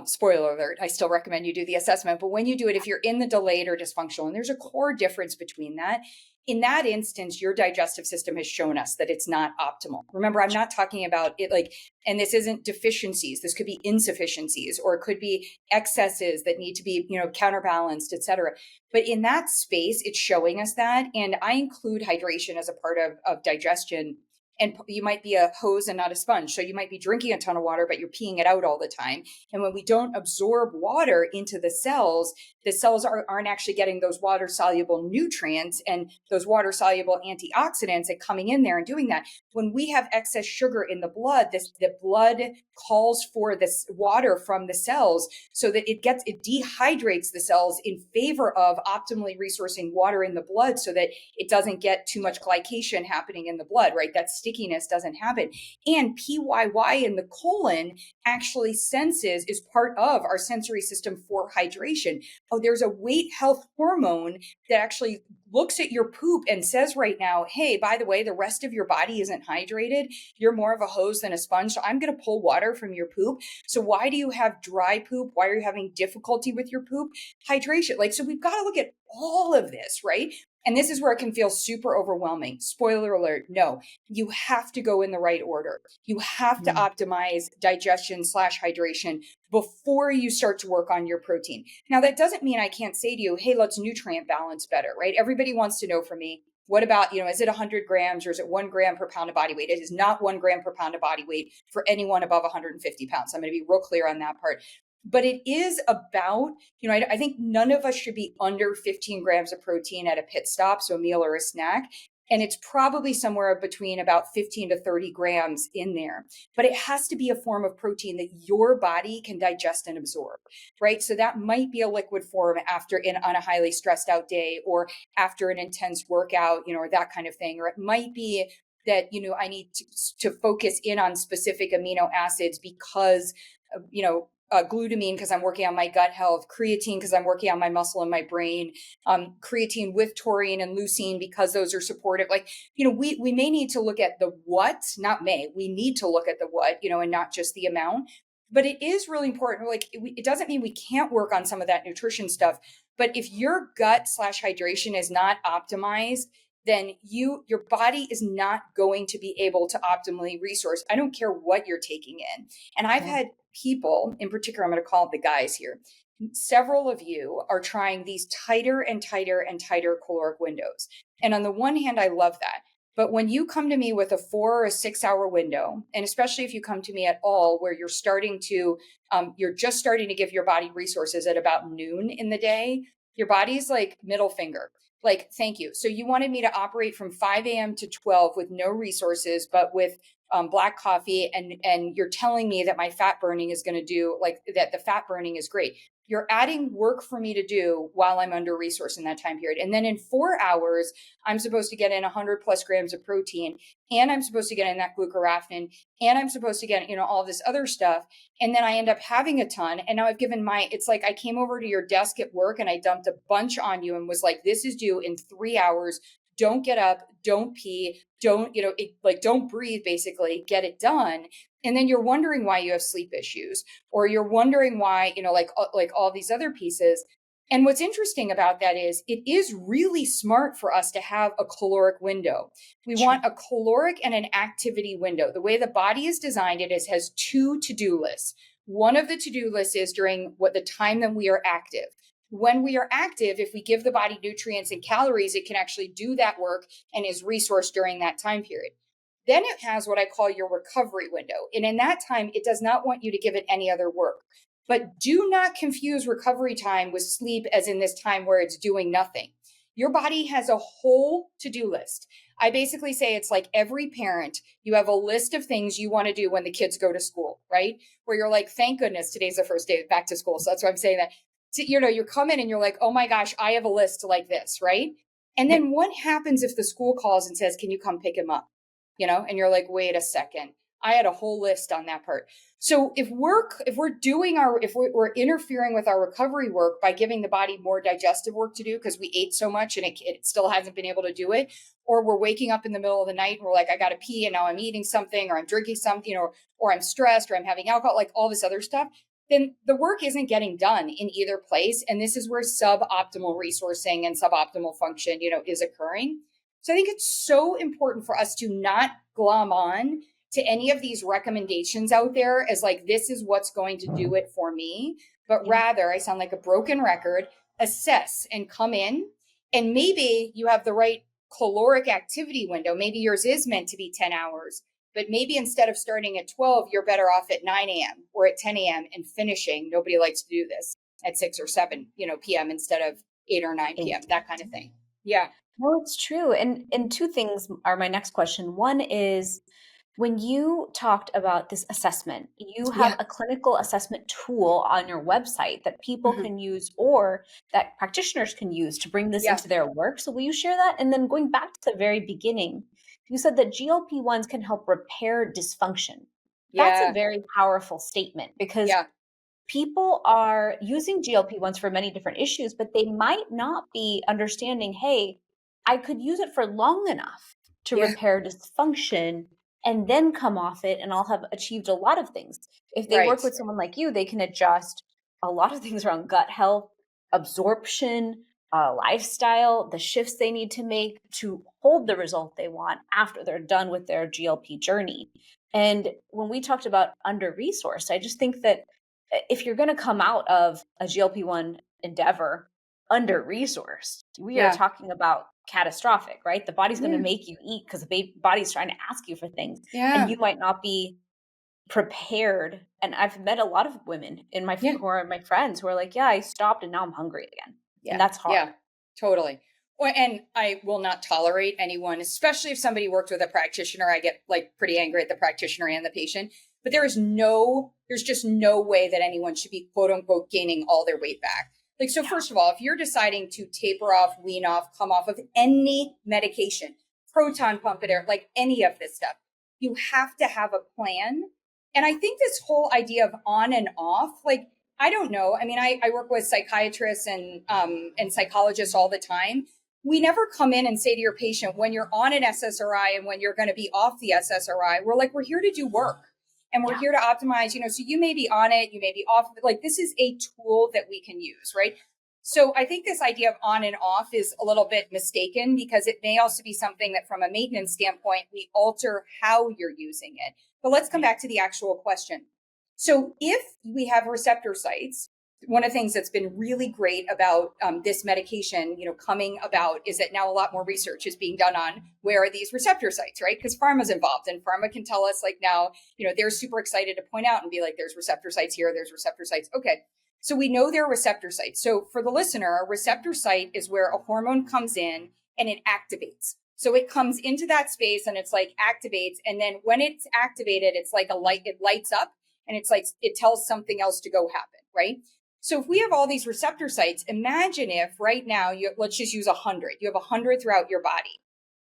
spoiler alert, I still recommend you do the assessment, but when you do it, if you're in the delayed or dysfunctional, and there's a core difference between that, in that instance, your digestive system has shown us that it's not optimal. Remember, I'm not talking about it like, and this isn't deficiencies. This could be insufficiencies, or it could be excesses that need to be, counterbalanced, et cetera. But in that space, it's showing us that. And I include hydration as a part of digestion. And you might be a hose and not a sponge. So you might be drinking a ton of water, but you're peeing it out all the time. And when we don't absorb water into the cells aren't actually getting those water soluble nutrients and those water soluble antioxidants that coming in there and doing that. When we have excess sugar in the blood, the blood calls for this water from the cells so that it dehydrates the cells in favor of optimally resourcing water in the blood so that it doesn't get too much glycation happening in the blood, right? That stickiness doesn't happen. And PYY in the colon actually senses, is part of our sensory system for hydration. Oh, there's a weight health hormone that actually looks at your poop and says right now, hey, by the way, the rest of your body isn't hydrated. You're more of a hose than a sponge. So I'm going to pull water from your poop. So why do you have dry poop? Why are you having difficulty with your poop? Hydration. So we've got to look at all of this, right? And this is where it can feel super overwhelming. Spoiler alert, no, you have to go in the right order. You have to optimize digestion / hydration before you start to work on your protein. Now, that doesn't mean I can't say to you, hey, let's nutrient balance better, right? Everybody wants to know from me, what about, is it 100 grams or is it 1 gram per pound of body weight? It is not 1 gram per pound of body weight for anyone above 150 pounds. I'm going to be real clear on that part. But it is about, I think none of us should be under 15 grams of protein at a pit stop, so a meal or a snack. And it's probably somewhere between about 15 to 30 grams in there. But it has to be a form of protein that your body can digest and absorb, right? So that might be a liquid form on a highly stressed out day or after an intense workout, or that kind of thing. Or it might be that, I need to focus in on specific amino acids because, glutamine because I'm working on my gut health, creatine because I'm working on my muscle and my brain, creatine with taurine and leucine because those are supportive. We may need to look at the what, we need to look at the what, and not just the amount. But it is really important. It doesn't mean we can't work on some of that nutrition stuff. But if your gut / hydration is not optimized, then your body is not going to be able to optimally resource. I don't care what you're taking in. And I've had people, in particular, I'm going to call it the guys here. Several of you are trying these tighter and tighter and tighter caloric windows. And on the one hand, I love that. But when you come to me with a 4 or 6 hour window, and especially if you come to me at all, where you're just starting to give your body resources at about noon in the day, your body's like middle finger. Thank you. So you wanted me to operate from 5 a.m. to 12 with no resources, but with black coffee. And you're telling me that my fat burning is going to do that. The fat burning is great. You're adding work for me to do while I'm under resource in that time period. And then in 4 hours, I'm supposed to get in 100 plus grams of protein, and I'm supposed to get in that glucoraphanin, and I'm supposed to get, all this other stuff. And then I end up having a ton. And now I've given it's like I came over to your desk at work and I dumped a bunch on you and was like, this is due in 3 hours. Don't get up, don't pee, don't breathe, basically, get it done. And then you're wondering why you have sleep issues, or you're wondering why, like all these other pieces. And what's interesting about that is it is really smart for us to have a caloric window. We want a caloric and an activity window. The way the body is designed, has 2 to-do lists. one of the to-do lists is during what the time that we are active. When we are active, if we give the body nutrients and calories, it can actually do that work and is resourced during that time period. Then it has what I call your recovery window. And in that time, it does not want you to give it any other work. But do not confuse recovery time with sleep as in this time where it's doing nothing. Your body has a whole to-do list. I basically say it's like every parent, you have a list of things you want to do when the kids go to school, right? Where you're like, thank goodness today's the first day back to school. So that's why I'm saying that. So, you come in and you're like, oh my gosh, I have a list like this, right? And then what happens if the school calls and says, can you come pick him up? And you're like, wait a second. I had a whole list on that part. So if we're interfering with our recovery work by giving the body more digestive work to do because we ate so much and it still hasn't been able to do it, or we're waking up in the middle of the night and we're like, I got to pee and now I'm eating something or I'm drinking something, or I'm stressed or I'm having alcohol, like all this other stuff, then the work isn't getting done in either place. And this is where suboptimal resourcing and suboptimal function, is occurring. So I think it's so important for us to not glom on to any of these recommendations out there as like, this is what's going to do it for me. But rather, I sound like a broken record, assess and come in. And maybe you have the right caloric activity window. Maybe yours is meant to be 10 hours. But maybe instead of starting at 12, you're better off at 9 a.m. or at 10 a.m. and finishing. Nobody likes to do this at 6 or 7, p.m. instead of 8 or 9 p.m., that kind of thing. Yeah. No, it's true. And two things are my next question. One is, when you talked about this assessment, you have a clinical assessment tool on your website that people can use or that practitioners can use to bring this into their work. So will you share that? And then going back to the very beginning, you said that GLP-1s can help repair dysfunction. That's a very powerful statement because people are using GLP-1s for many different issues, but they might not be understanding, hey, I could use it for long enough to repair dysfunction and then come off it and I'll have achieved a lot of things. If they work with someone like you, they can adjust a lot of things around gut health, absorption, lifestyle, the shifts they need to make to hold the result they want after they're done with their GLP journey. And when we talked about under-resourced, I just think that if you're going to come out of a GLP-1 endeavor under-resourced, we are talking about catastrophic, right? The body's going to make you eat because the body's trying to ask you for things. And you might not be prepared. And I've met a lot of women in my who are my friends who are like, I stopped and now I'm hungry again. And that's hard. Yeah, totally. Well, and I will not tolerate anyone, especially if somebody worked with a practitioner. I get like pretty angry at the practitioner and the patient. But there's just no way that anyone should be quote unquote gaining all their weight back. Like, so first of all, if you're deciding to taper off, wean off, come off of any medication, proton pump it, like any of this stuff, you have to have a plan. And I think this whole idea of on and off, like, I don't know. I mean, I work with psychiatrists and psychologists all the time. We never come in and say to your patient, when you're on an SSRI and when you're going to be off the SSRI, we're like, we're here to do work. And we're here to optimize, so you may be on it, you may be off. Like, this is a tool that we can use, right? So I think this idea of on and off is a little bit mistaken because it may also be something that from a maintenance standpoint, we alter how you're using it. But let's come back to the actual question. So if we have receptor sites, one of the things that's been really great about this medication, coming about is that now a lot more research is being done on where are these receptor sites, right? Because pharma's involved and pharma can tell us like now, they're super excited to point out and be like, there's receptor sites here, there's receptor sites. Okay. So we know there are receptor sites. So for the listener, a receptor site is where a hormone comes in and it activates. So it comes into that space and it's like activates. And then when it's activated, it's like a light, it lights up and it's like, it tells something else to go happen, right? So if we have all these receptor sites, imagine if right now, let's just use 100. You have 100 throughout your body.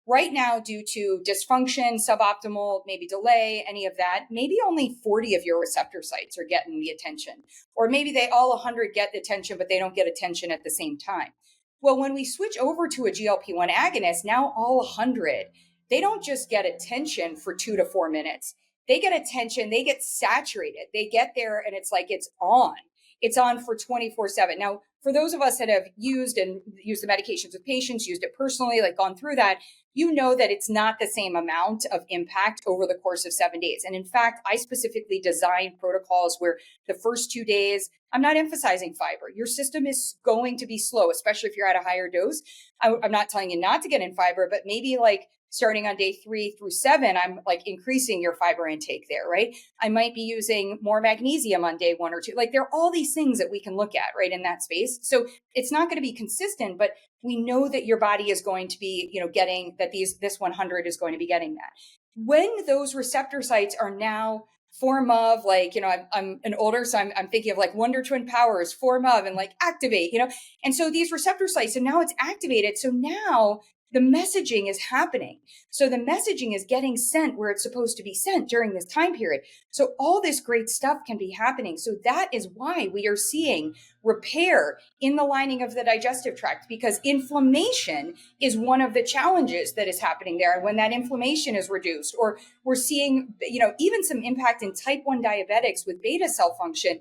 Right now, due to dysfunction, suboptimal, maybe delay, any of that, maybe only 40 of your receptor sites are getting the attention. Or maybe they all 100 get the attention, but they don't get attention at the same time. Well, when we switch over to a GLP-1 agonist, now all 100, they don't just get attention for 2 to 4 minutes. They get attention, they get saturated. They get there and it's like it's on. It's on for 24/7. Now, for those of us that have used the medications with patients, used it personally, like gone through that, you know that it's not the same amount of impact over the course of 7 days. And in fact, I specifically designed protocols where the first 2 days, I'm not emphasizing fiber. Your system is going to be slow, especially if you're at a higher dose. I'm not telling you not to get in fiber, but maybe like starting on day 3 through 7, I'm like increasing your fiber intake there, right? I might be using more magnesium on day 1 or 2. Like there are all these things that we can look at, right, in that space. So it's not going to be consistent, but we know that your body is going to be, getting that this 100 is going to be getting that. When those receptor sites are now form of like, I'm an older, so I'm thinking of like Wonder Twin Powers, form of, and like activate, and so these receptor sites, and now it's activated. So now the messaging is happening. So the messaging is getting sent where it's supposed to be sent during this time period. So all this great stuff can be happening. So that is why we are seeing repair in the lining of the digestive tract, because inflammation is one of the challenges that is happening there. And when that inflammation is reduced, or we're seeing, even some impact in type 1 diabetics with beta cell function,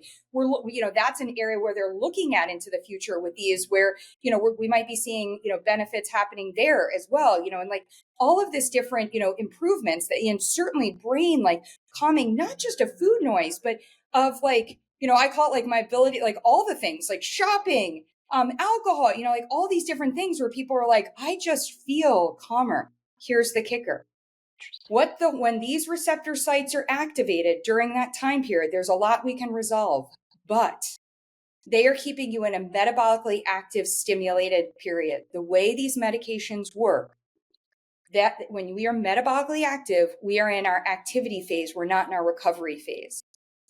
that's an area where they're looking at into the future with these, where, we might be seeing, benefits happening there as well, and like all of this different, improvements that, and certainly brain, like calming, not just a food noise, but of like, I call it like my ability, like all the things like shopping, alcohol, like all these different things where people are like, I just feel calmer. Here's the kicker. When these receptor sites are activated during that time period, there's a lot we can resolve, but they are keeping you in a metabolically active, stimulated period. The way these medications work, that when we are metabolically active, we are in our activity phase. We're not in our recovery phase.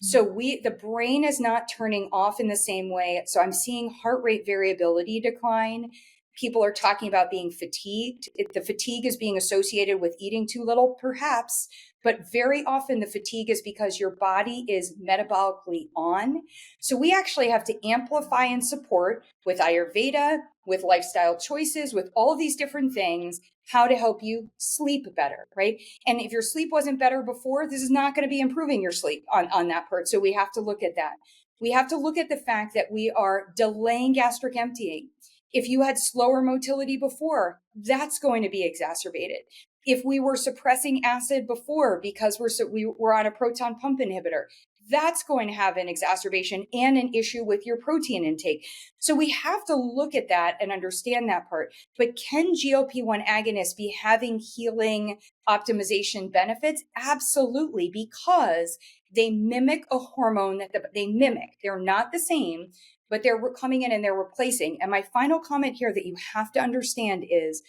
So the brain is not turning off in the same way. So I'm seeing heart rate variability decline. People are talking about being fatigued. The fatigue is being associated with eating too little, perhaps, but very often the fatigue is because your body is metabolically on. So we actually have to amplify and support with Ayurveda, with lifestyle choices, with all of these different things, how to help you sleep better, right? And if your sleep wasn't better before, this is not going to be improving your sleep on that part. So we have to look at that. We have to look at the fact that we are delaying gastric emptying. If you had slower motility before, that's going to be exacerbated. If we were suppressing acid before because we're on a proton pump inhibitor, that's going to have an exacerbation and an issue with your protein intake. So we have to look at that and understand that part. But can GLP-1 agonists be having healing optimization benefits? Absolutely, because they mimic a hormone they're not the same, but they're coming in and they're replacing. And my final comment here that you have to understand is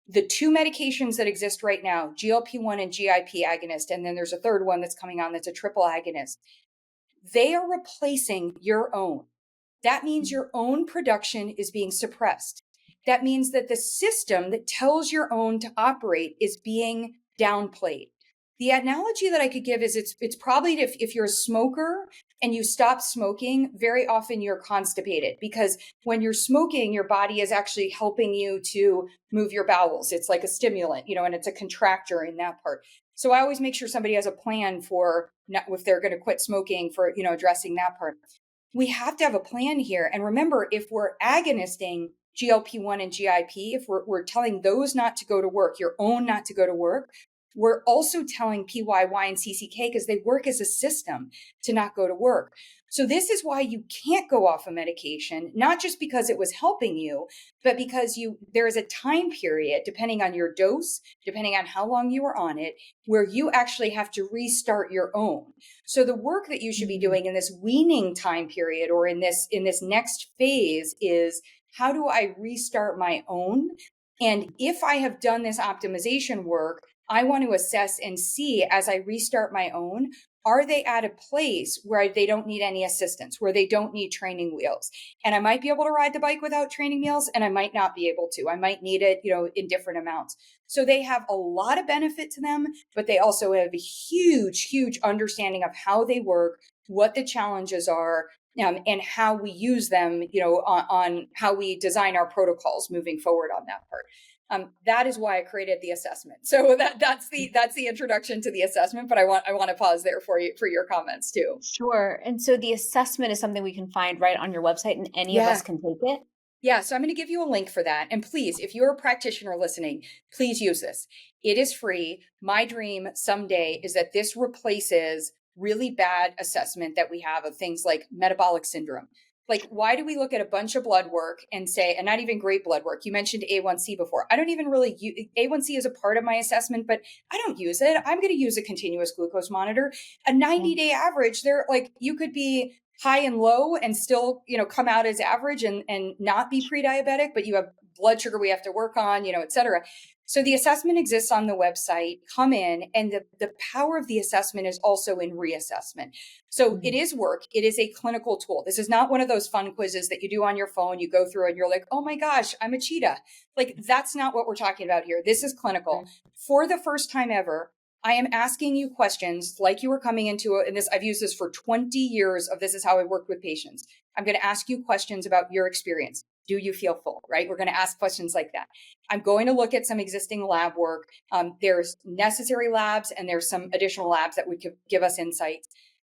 the two medications that exist right now, GLP-1 and GIP agonist, and then there's a third one that's coming on that's a triple agonist. They are replacing your own. That means your own production is being suppressed. That means that the system that tells your own to operate is being downplayed. The analogy that I could give is it's probably if you're a smoker and you stop smoking, very often you're constipated, because when you're smoking, your body is actually helping you to move your bowels. It's like a stimulant, and it's a contractor in that part. So I always make sure somebody has a plan for if they're going to quit smoking, for, addressing that part. We have to have a plan here. And remember, if we're agonisting GLP-1 and GIP, if we're telling those not to go to work, your own not to go to work, we're also telling PYY and CCK, because they work as a system, to not go to work. So this is why you can't go off a medication, not just because it was helping you, but because there is a time period, depending on your dose, depending on how long you were on it, where you actually have to restart your own. So the work that you should be doing in this weaning time period, or in this next phase, is how do I restart my own? And if I have done this optimization work, I want to assess and see, as I restart my own, are they at a place where they don't need any assistance, where they don't need training wheels? And I might be able to ride the bike without training wheels, and I might not be able to. I might need it, in different amounts. So they have a lot of benefit to them, but they also have a huge, huge understanding of how they work, what the challenges are, and how we use them, on how we design our protocols moving forward on that part. That is why I created the assessment. So that's the introduction to the assessment. But I want to pause there for you for your comments too. Sure. And so the assessment is something we can find right on your website, and any of us can take it. Yeah, so I'm going to give you a link for that. And please, if you're a practitioner listening, please use this. It is free. My dream someday is that this replaces really bad assessment that we have of things like metabolic syndrome. Like, why do we look at a bunch of blood work and say, and not even great blood work? You mentioned A1C before. I don't even really use A1C is a part of my assessment, but I don't use it. I'm going to use a continuous glucose monitor. A 90-day average, they're like, you could be high and low and still, come out as average and not be pre-diabetic, but you have blood sugar we have to work on, et cetera. So the assessment exists on the website. Come in, and the power of the assessment is also in reassessment. So it is work. It is a clinical tool. This is not one of those fun quizzes that you do on your phone. You go through and you're like, oh my gosh, I'm a cheetah. Like, that's not what we're talking about here. This is clinical. For the first time ever, I am asking you questions like you were coming into it. And this, I've used this for 20 years of this is how I worked with patients. I'm going to ask you questions about your experience. Do you feel full, right? We're going to ask questions like that. I'm going to look at some existing lab work. There's necessary labs and there's some additional labs that would give us insights.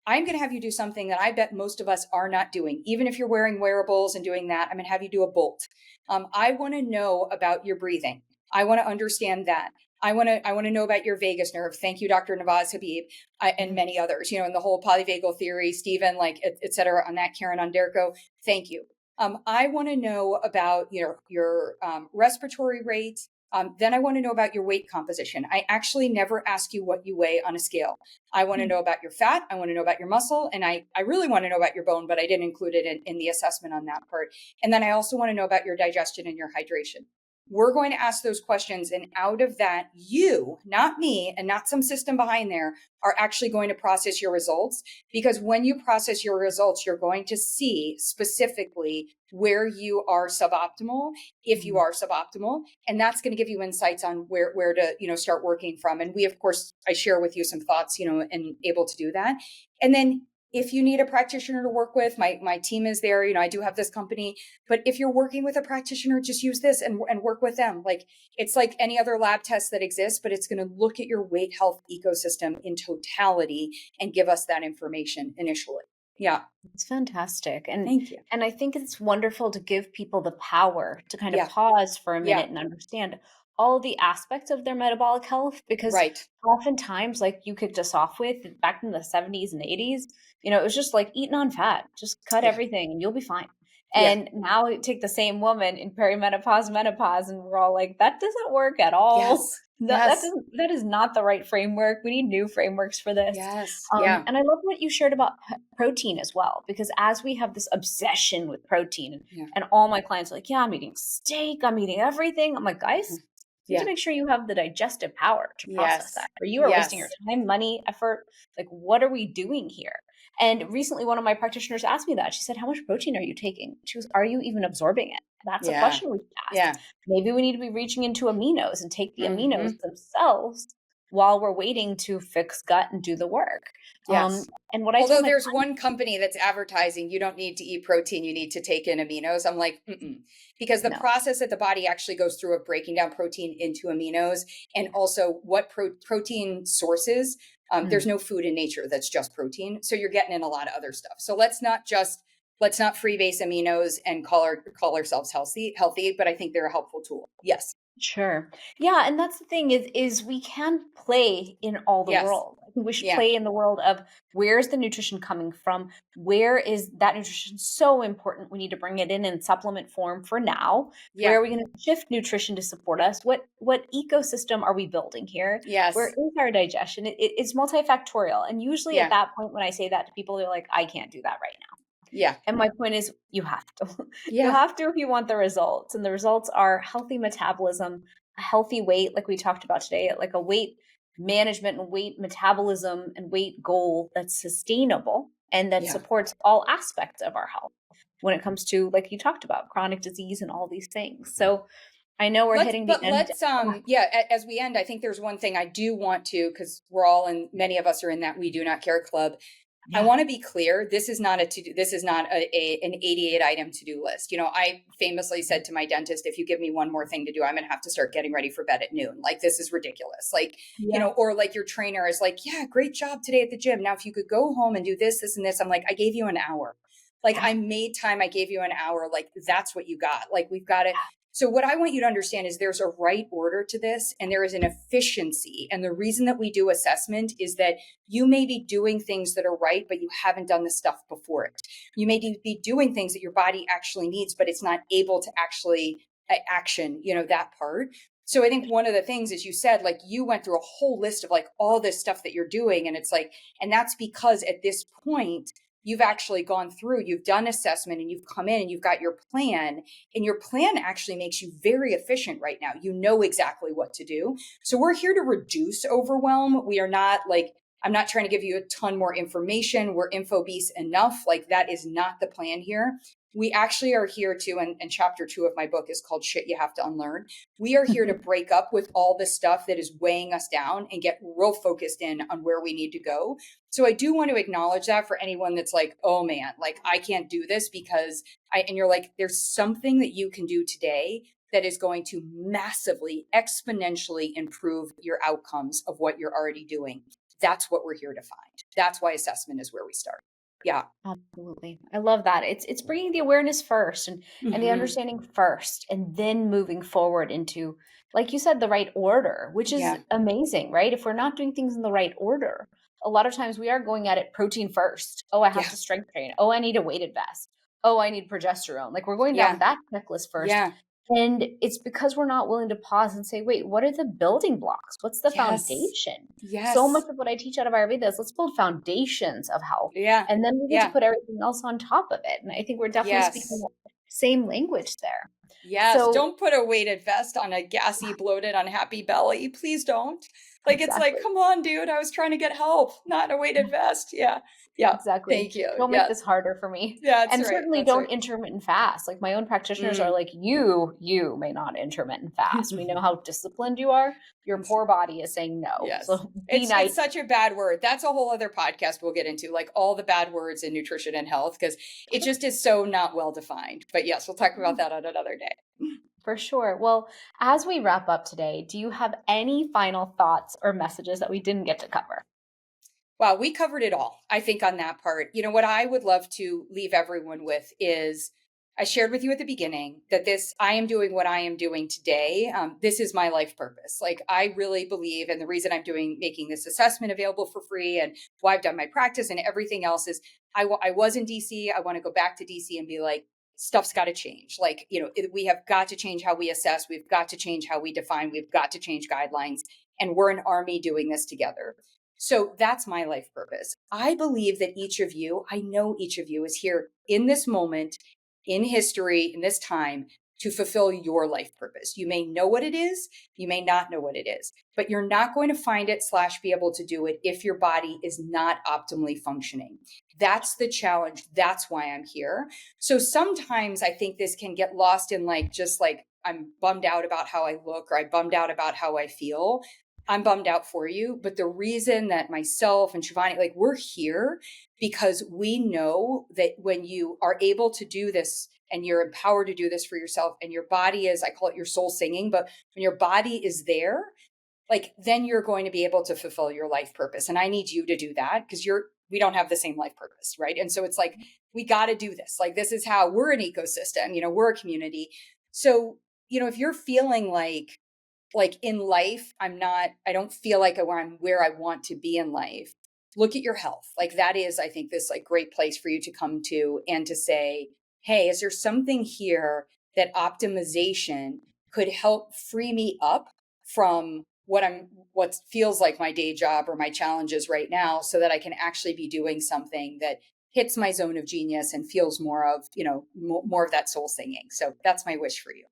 I'm going to have you do something that I bet most of us are not doing. Even if you're wearing wearables and doing that, I'm going to have you do a bolt. I want to know about your breathing. I want to understand that. I want to know about your vagus nerve. Thank you, Dr. Nawaz Habib, and many others, and the whole polyvagal theory, Stephen, et cetera, on that, Karen Underko. Thank you. I want to know about your respiratory rate. Then I want to know about your weight composition. I actually never ask you what you weigh on a scale. I want to know about your fat. I want to know about your muscle. And I really want to know about your bone, but I didn't include it in the assessment on that part. And then I also want to know about your digestion and your hydration. We're going to ask those questions. And out of that, you, not me, and not some system behind there, are actually going to process your results. Because when you process your results, you're going to see specifically where you are suboptimal, if you are suboptimal. And that's going to give you insights on where to, start working from. And we, of course, I share with you some thoughts, and able to do that. And then if you need a practitioner to work with, my team is there. I do have this company, but if you're working with a practitioner, just use this and work with them. Like, it's like any other lab test that exists, but it's going to look at your weight health ecosystem in totality and give us that information initially. Yeah. It's fantastic. And thank you. And I think it's wonderful to give people the power to kind of pause for a minute and understand all the aspects of their metabolic health, because oftentimes, like you kicked us off with back in the 70s and 80s, it was just like eat non-fat, just cut everything and you'll be fine. And now we take the same woman in perimenopause, menopause, and we're all like, that doesn't work at all. That is not the right framework. We need new frameworks for this. And I love what you shared about protein as well, because as we have this obsession with protein, and all my clients are like, I'm eating steak, I'm eating everything. I'm like, guys, you need to make sure you have the digestive power to process that, or you are wasting your time, money, effort. Like, what are we doing here? And recently, one of my practitioners asked me that. She said, how much protein are you taking? She goes, are you even absorbing it? That's a question we should ask. Maybe we need to be reaching into aminos and take the aminos themselves while we're waiting to fix gut and do the work. And what although there's one company that's advertising, you don't need to eat protein, you need to take in aminos. I'm like, because the process that the body actually goes through of breaking down protein into aminos, and also what protein sources, there's no food in nature that's just protein. So you're getting in a lot of other stuff. So let's not freebase aminos and call ourselves healthy, but I think they're a helpful tool. Yes. Sure. Yeah. And that's the thing is we can play in all the world. I think we should play in the world of where's the nutrition coming from? Where is that nutrition so important? We need to bring it in supplement form for now. Where are we going to shift nutrition to support us? What ecosystem are we building here? Where is our digestion? It's multifactorial. And usually at that point, when I say that to people, they're like, I can't do that right now. And my point is, you have to. You have to if you want the results. And the results are healthy metabolism, a healthy weight, like we talked about today, like a weight management and weight metabolism and weight goal that's sustainable and that supports all aspects of our health when it comes to, like you talked about, chronic disease and all these things. So I know we're hitting the end. As we end, I think there's one thing I do want to, because we're all many of us are in that We Do Not Care Club. I Yeah. want to be clear. This is not this is not an 88 item to-do list. I famously said to my dentist, if you give me one more thing to do, I'm going to have to start getting ready for bed at noon. Like, this is ridiculous. Like, Yeah. or like your trainer is like, yeah, great job today at the gym. Now, if you could go home and do this, this, and this, I'm like, I gave you an hour. Like, Yeah. I made time. I gave you an hour. Like, that's what you got. Like, we've got it. So what I want you to understand is there's a right order to this, and there is an efficiency. And the reason that we do assessment is that you may be doing things that are right, but you haven't done the stuff before it. You may be doing things that your body actually needs, but it's not able to actually action, that part. So I think one of the things, as you said, like, you went through a whole list of like all this stuff that you're doing. And it's like, and that's because at this point, you've actually gone through, you've done assessment, and you've come in and you've got your plan, and your plan actually makes you very efficient right now. You know exactly what to do. So we're here to reduce overwhelm. We are not like, I'm not trying to give you a ton more information. We're info beast enough. Like, that is not the plan here. We actually are here to, and chapter 2 of my book is called Shit You Have to Unlearn. We are here to break up with all the stuff that is weighing us down and get real focused in on where we need to go. So I do want to acknowledge that for anyone that's like, oh man, like, I can't do this because and you're like, there's something that you can do today that is going to massively, exponentially improve your outcomes of what you're already doing. That's what we're here to find. That's why assessment is where we start. Yeah. Absolutely. I love that. It's bringing the awareness first and the Mm-hmm. understanding first, and then moving forward into, like you said, the right order, which is Yeah. amazing, right? If we're not doing things in the right order, a lot of times we are going at it protein first. Oh, I have Yeah. to strength train. Oh, I need a weighted vest. Oh, I need progesterone. Like, we're going down Yeah. that checklist first. Yeah. And it's because we're not willing to pause and say, wait, what are the building blocks? What's the Yes. foundation? So much Yes. of what I teach out of Ayurveda is let's build foundations of health, Yeah. and then we get to Yeah. put everything else on top of it. And I think we're definitely speaking Yes. the same language there. Yes. So Don't put a weighted vest on a gassy, bloated, unhappy belly. Please don't. Like, it's like, exactly. come on, dude. I was trying to get help, not a weighted vest. Yeah. Yeah. Exactly. Thank you. Don't make Yes. this harder for me. That's And right. certainly That's don't right. intermittent fast. Like, my own practitioners are Mm. like, you may not intermittent fast. We know how disciplined you are. Your poor body is saying no. Yes. So be nice. It's such a bad word. That's a whole other podcast we'll get into, like all the bad words in nutrition and health, because it just is so not well defined. But yes, we'll talk about that on another day. For sure. Well, as we wrap up today, do you have any final thoughts or messages that we didn't get to cover? Wow, we covered it all, I think, on that part. What I would love to leave everyone with is, I shared with you at the beginning that I am doing what I am doing today. This is my life purpose. Like, I really believe, and the reason I'm making this assessment available for free, and why I've done my practice and everything else, is I was in DC. I want to go back to DC and be like, stuff's got to change. Like, we have got to change how we assess. We've got to change how we define. We've got to change guidelines. And we're an army doing this together. So that's my life purpose. I believe that I know each of you is here in this moment, in history, in this time, to fulfill your life purpose. You may know what it is, you may not know what it is, but you're not going to find it / be able to do it if your body is not optimally functioning. That's the challenge. That's why I'm here. So sometimes I think this can get lost in just like, I'm bummed out about how I look, or I'm bummed out about how I feel. I'm bummed out for you. But the reason that myself and Shivani, like, we're here because we know that when you are able to do this and you're empowered to do this for yourself, and your body is, I call it your soul singing, but when your body is there, like, then you're going to be able to fulfill your life purpose. And I need you to do that, because we don't have the same life purpose, right? And so it's like, we got to do this. Like, this is how we're an ecosystem, we're a community. So, if you're feeling like in life, I don't feel like I'm where I want to be in life, look at your health. Like, that is, I think, this like great place for you to come to and to say, hey, is there something here that optimization could help free me up from what feels like my day job or my challenges right now, so that I can actually be doing something that hits my zone of genius and feels more of, more of that soul singing. So that's my wish for you.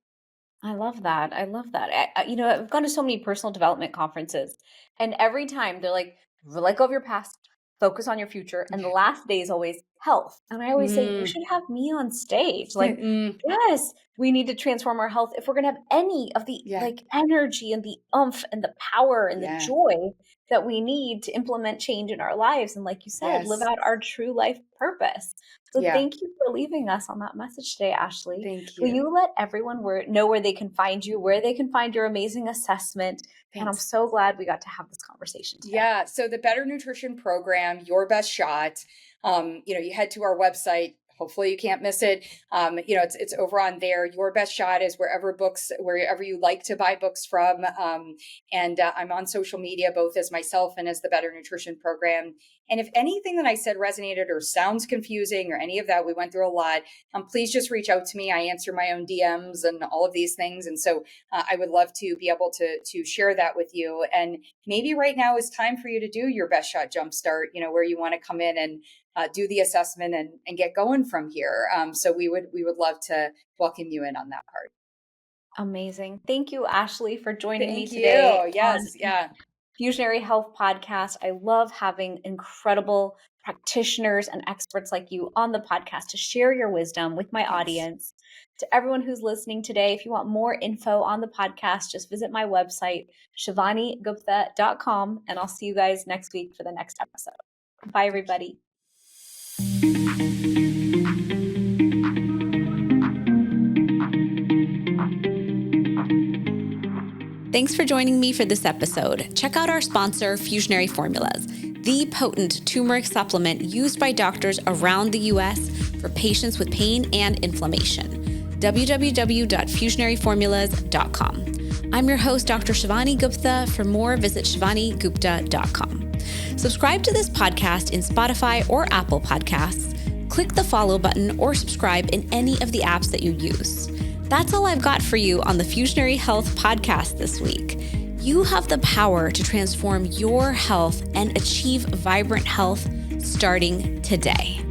I love that. I love that. I've gone to so many personal development conferences, and every time they're like, let go of your past, focus on your future. And the last day is always health. And I always say, you should have me on stage. Like, yes, we need to transform our health if we're going to have any of the like energy and the oomph and the power and the joy that we need to implement change in our lives. And like you said, live out our true life purpose. So thank you for leaving us on that message today, Ashley. Thank you. Will you let everyone know where they can find you, where they can find your amazing assessment? And I'm so glad we got to have this conversation today. Yeah. So the Better Nutrition Program, Your Best Shot, you head to our website. Hopefully you can't miss it. It's over on there. Your Best Shot is wherever you like to buy books from. And I'm on social media, both as myself and as the Better Nutrition Program. And if anything that I said resonated or sounds confusing or any of that, we went through a lot, please just reach out to me. I answer my own DMs and all of these things. And so I would love to be able to share that with you. And maybe right now is time for you to do your Best Shot Jumpstart, where you want to come in and do the assessment and get going from here. So we would love to welcome you in on that part. Amazing. Thank you, Ashley, for joining me today. Yes. Yeah. Fusionary Health podcast. I love having incredible practitioners and experts like you on the podcast to share your wisdom with my audience. To everyone who's listening today, if you want more info on the podcast, just visit my website, shivanigupta.com, and I'll see you guys next week for the next episode. Bye, everybody. Thanks for joining me for this episode. Check out our sponsor, Fusionary Formulas, the potent turmeric supplement used by doctors around the U.S. for patients with pain and inflammation. www.fusionaryformulas.com. I'm your host, Dr. Shivani Gupta. For more, visit shivanigupta.com. Subscribe to this podcast in Spotify or Apple Podcasts. Click the follow button or subscribe in any of the apps that you use. That's all I've got for you on the Fusionary Health podcast this week. You have the power to transform your health and achieve vibrant health starting today.